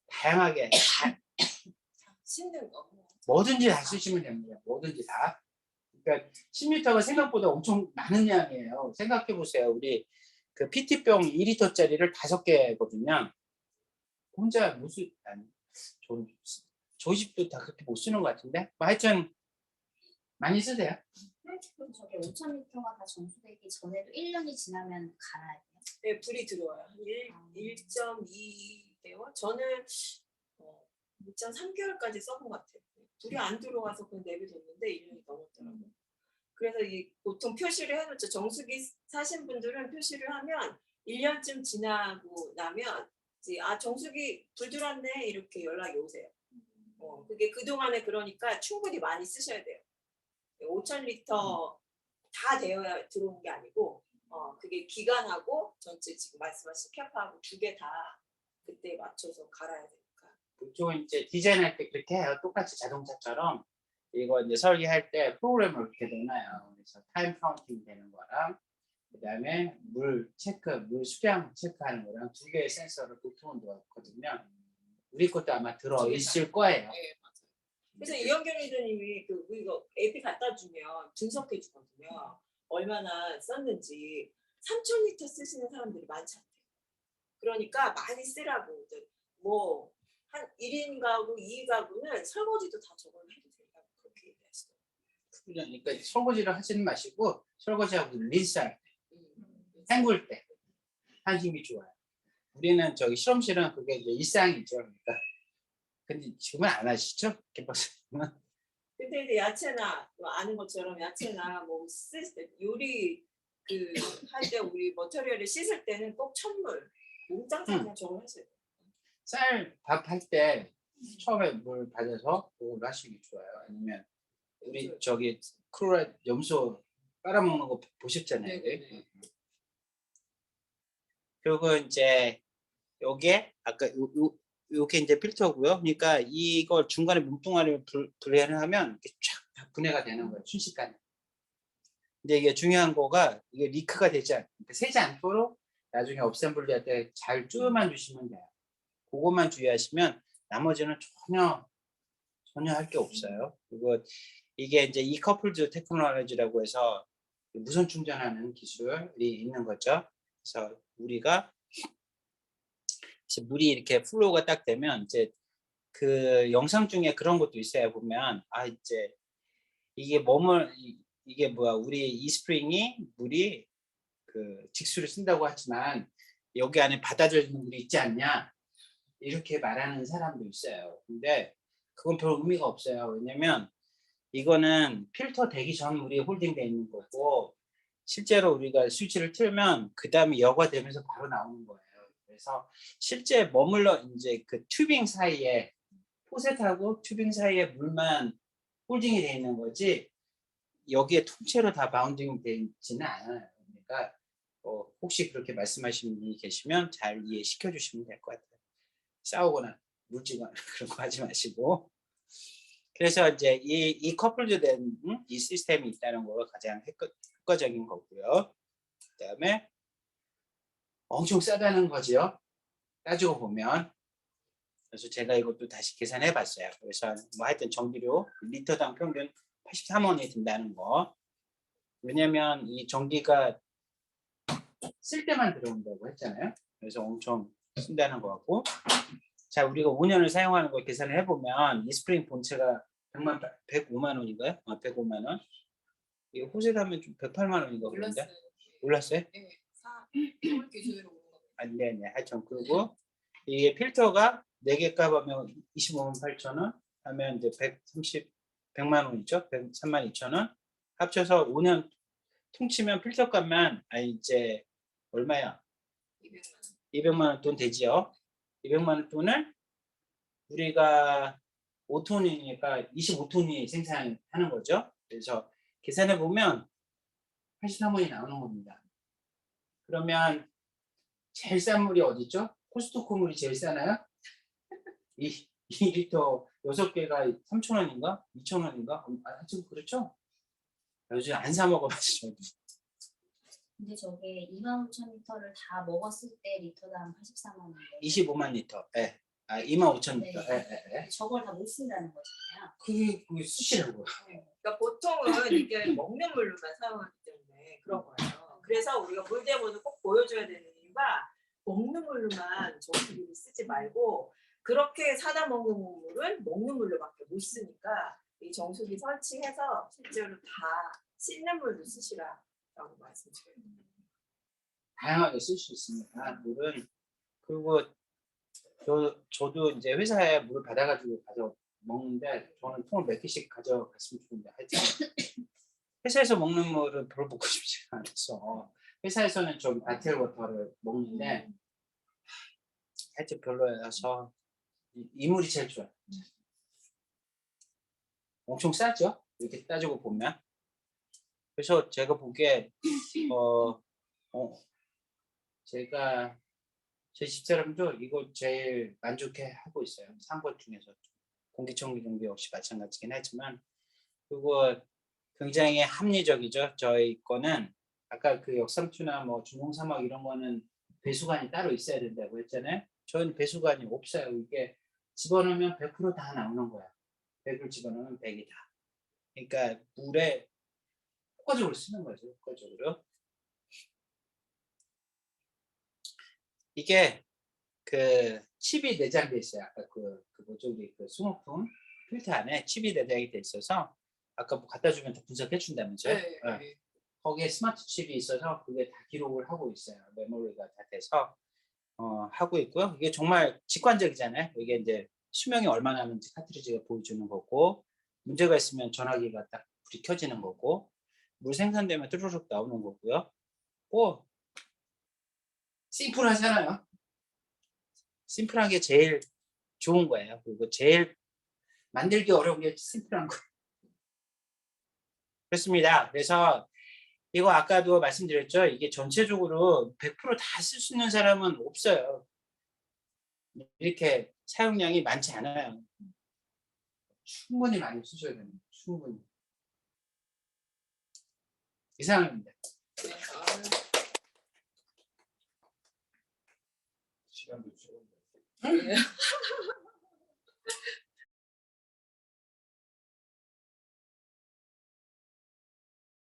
다양하게 씻는 거. 뭐든지 다 쓰시면 됩니다. 뭐든지 다. 그러니까 10리터가 생각보다 엄청 많은 양이에요. 생각해 보세요. 우리 그 PT병 2리터짜리를 5개거든요. 혼자 무슨 저희 집도 다 그렇게 못 쓰는 것 같은데. 뭐 하여튼 많이 쓰세요. 그럼 저게 5,000리터가 다 정수되기 전에도 1년이 지나면 갈아야 돼요? 네, 불이 들어와요. 1.2개월? 저는 2.3개월까지 써본 것 같아요. 불이 안 들어와서 그냥 내비뒀는데 1년이 넘었더라고요. 그래서 보통 표시를 해놓죠. 정수기 사신 분들은 표시를 하면 1년쯤 지나고 나면 이제 정수기 불 들어왔네 이렇게 연락이 오세요. 그게 그동안에 그러니까 충분히 많이 쓰셔야 돼요. 5,000리터 다 되어야 들어온 게 아니고 그게 기간하고 전체 지금 말씀하신 캐파하고 두 개 다 그때 맞춰서 갈아야 되니까. 보통 이제 디자인할 때 그렇게 해요. 똑같이 자동차처럼 이거 이제 설계할 때 프로그램을 이렇게 넣어놔요. 그래서 타임 카운팅 되는 거랑 그다음에 물 수량 체크하는 거랑 두 개의 센서를 보통은 넣었거든요. 우리 것도 아마 들어 있을 거예요. 네, 맞아요. 그래서 이현경 리더님이 이거 AP 갖다 주면 분석해 주거든요. 얼마나 썼는지. 3,000리터 쓰시는 사람들이 많지 않대요. 그러니까 많이 쓰라고. 뭐 한 1인 가구, 2인 가구는 설거지도 다 저걸 해도 된다고 그렇게 얘기하시더라고요. 그러니까 설거지를 하지는 마시고 설거지하고 린스할 때, 헹굴 때 하시는 게 좋아요. 우리는 저기 실험실은 그게 이제 일상이죠. 그러니까 근데 지금은 안 하시죠? 캠퍼스는. 근데 이제 야채나 아는 것처럼 야채나 뭐 쓸 때 요리 할 때 우리 머터리얼을 씻을 때는 꼭 찬물 몸짱짱한 저걸 하셔야 돼요. 쌀 밥 할 때 처음에 물 받아서 그걸 하시는 게 좋아요. 아니면 우리 저기 크로라 염소 빨아먹는 거 보셨잖아요. 네네네. 그리고 이제 요게 아까 요게 이제 필터고요. 그러니까 이걸 중간에 몸뚱아리를 분해를 하면 이렇게 쫙 분해가 되는 거예요. 순식간에. 근데 이게 중요한 거가 이게 리크가 새지 않도록 나중에 업셈블리 할 때 잘 쪼여만 주시면 돼요. 그것만 주의하시면 나머지는 전혀 할 게 없어요. 그리고 이게 이제 이 커플즈 테크놀로지라고 해서 무선 충전하는 기술이 있는 거죠. 그래서 우리가 이제 물이 이렇게 플로우가 딱 되면 이제 그 영상 중에 그런 것도 있어요. 보면 이제 이게 이게 뭐야 우리 이스프링이 물이 그 직수를 쓴다고 하지만 여기 안에 받아들이는 물이 있지 않냐 이렇게 말하는 사람도 있어요. 근데 그건 별 의미가 없어요. 왜냐면 이거는 필터 되기 전 물이 홀딩되어 있는 거고 실제로 우리가 스위치를 틀면 그 다음에 여과되면서 바로 나오는 거예요. 그래서 실제 머물러 이제 그 튜빙 사이에 포셋하고 튜빙 사이에 물만 홀딩이 되어 있는 거지 여기에 통째로 다 바운딩이 되어 있지는 않아요. 그러니까 혹시 그렇게 말씀하시는 분이 계시면 잘 이해시켜 주시면 될 것 같아요. 싸우거나 물지거나 그런 거 하지 마시고. 그래서 이제 이 커플드 된 이 시스템이 있다는 거가 가장 효과적인 거고요. 그다음에 엄청 싸다는 거죠. 따지고 보면. 그래서 제가 이것도 다시 계산해 봤어요. 그래서 뭐 하여튼 전기료 리터당 평균 83원이 든다는 거. 왜냐면 이 전기가 쓸 때만 들어온다고 했잖아요. 그래서 엄청 쓴다는 거 같고. 자, 우리가 5년을 사용하는 걸 계산을 해보면 이 스프링 본체가 105만 원인가요? 105만 원. 이게 호세라면 좀 108만 원인가 그런데? 올랐어요? 네, 서울 기준으로 오는 거. 네. 하여튼 그리고 이게 필터가 4개 값하면 25만 8천 원 하면 이제 100만 원이죠. 103만 2천 원. 합쳐서 5년 통치면 필터 값만 이제 얼마야? 200만 원 돈 되지요. 200만 원 돈을 우리가 5톤이니까 25톤이 생산하는 거죠. 그래서 계산해 보면 83원이 나오는 겁니다. 그러면 제일 싼 물이 어디 있죠? 코스트코 물이 제일 싸나요? 2리터 6개가 3,000원인가? 2,000원인가? 하여튼 그렇죠? 요즘 안 사 먹어봤죠. 근데 저게 25,000리터를 다 먹었을 때 리터당 84만 원인데 25만 리터. 예. 25,000 리터. 네. 저걸 다 못 쓴다는 거잖아요. 그게 수시라고요. 그러니까 보통은 이게 먹는 물로만 사용하기 때문에 그런 거예요. 그래서 우리가 물대본을 꼭 보여줘야 되는 이유가 먹는 물로만 정수기를 쓰지 말고 그렇게 사다 먹는 물은 먹는 물로밖에 못 쓰니까 이 정수기 설치해서 실제로 다 씻는 물도 쓰시라라고 말씀드려요. 다양하게 쓸 수 있습니다. 물은. 그리고 저도 이제 회사에 물을 받아가지고 가서 먹는데 저는 통을 몇 개씩 가져갔으면 좋은데 하여튼 회사에서 먹는 물은 별로 먹고 싶지가 않아서 회사에서는 좀 아틀 워터를 먹는데 하여튼 별로여서 이 물이 제일 좋아요. 엄청 싸죠? 이렇게 따지고 보면. 그래서 제가 보기에 제가 제 집사람도 이거 제일 만족해 하고 있어요. 산 것 중에서. 공기청정기 역시 마찬가지긴 하지만 그리고 굉장히 합리적이죠. 저희 거는 아까 그 역삼투나 뭐 중공사막 이런 거는 배수관이 따로 있어야 된다고 했잖아요. 저는 배수관이 없어요. 이게 집어넣으면 100% 다 나오는 거야. 100을 집어넣으면 100이 다. 그러니까 물에 효과적으로 쓰는 거죠. 효과적으로. 이게 그 칩이 내장돼 있어요. 아까 그 뭐죠 우리 그 수목품 필터 안에 칩이 내장이 돼 있어서 아까 뭐 갖다 주면 다 분석해 준다면서요? 네. 거기에 스마트 칩이 있어서 그게 다 기록을 하고 있어요. 메모리가 다 돼서 하고 있고요. 이게 정말 직관적이잖아요. 이게 이제 수명이 얼마나 남은지 카트리지가 보여주는 거고 문제가 있으면 전화기가 딱 불이 켜지는 거고 물 생산되면 뚜루룩 나오는 거고요. 심플하잖아요. 심플한 게 제일 좋은 거예요. 그리고 제일 만들기 어려운 게 심플한 거. 그렇습니다. 그래서 이거 아까도 말씀드렸죠. 이게 전체적으로 100%다 쓸 수 있는 사람은 없어요. 이렇게 사용량이 많지 않아요. 충분히 많이 쓰셔야 됩니다. 충분히. 이상입니다. 네, 시간도 적은데. 네.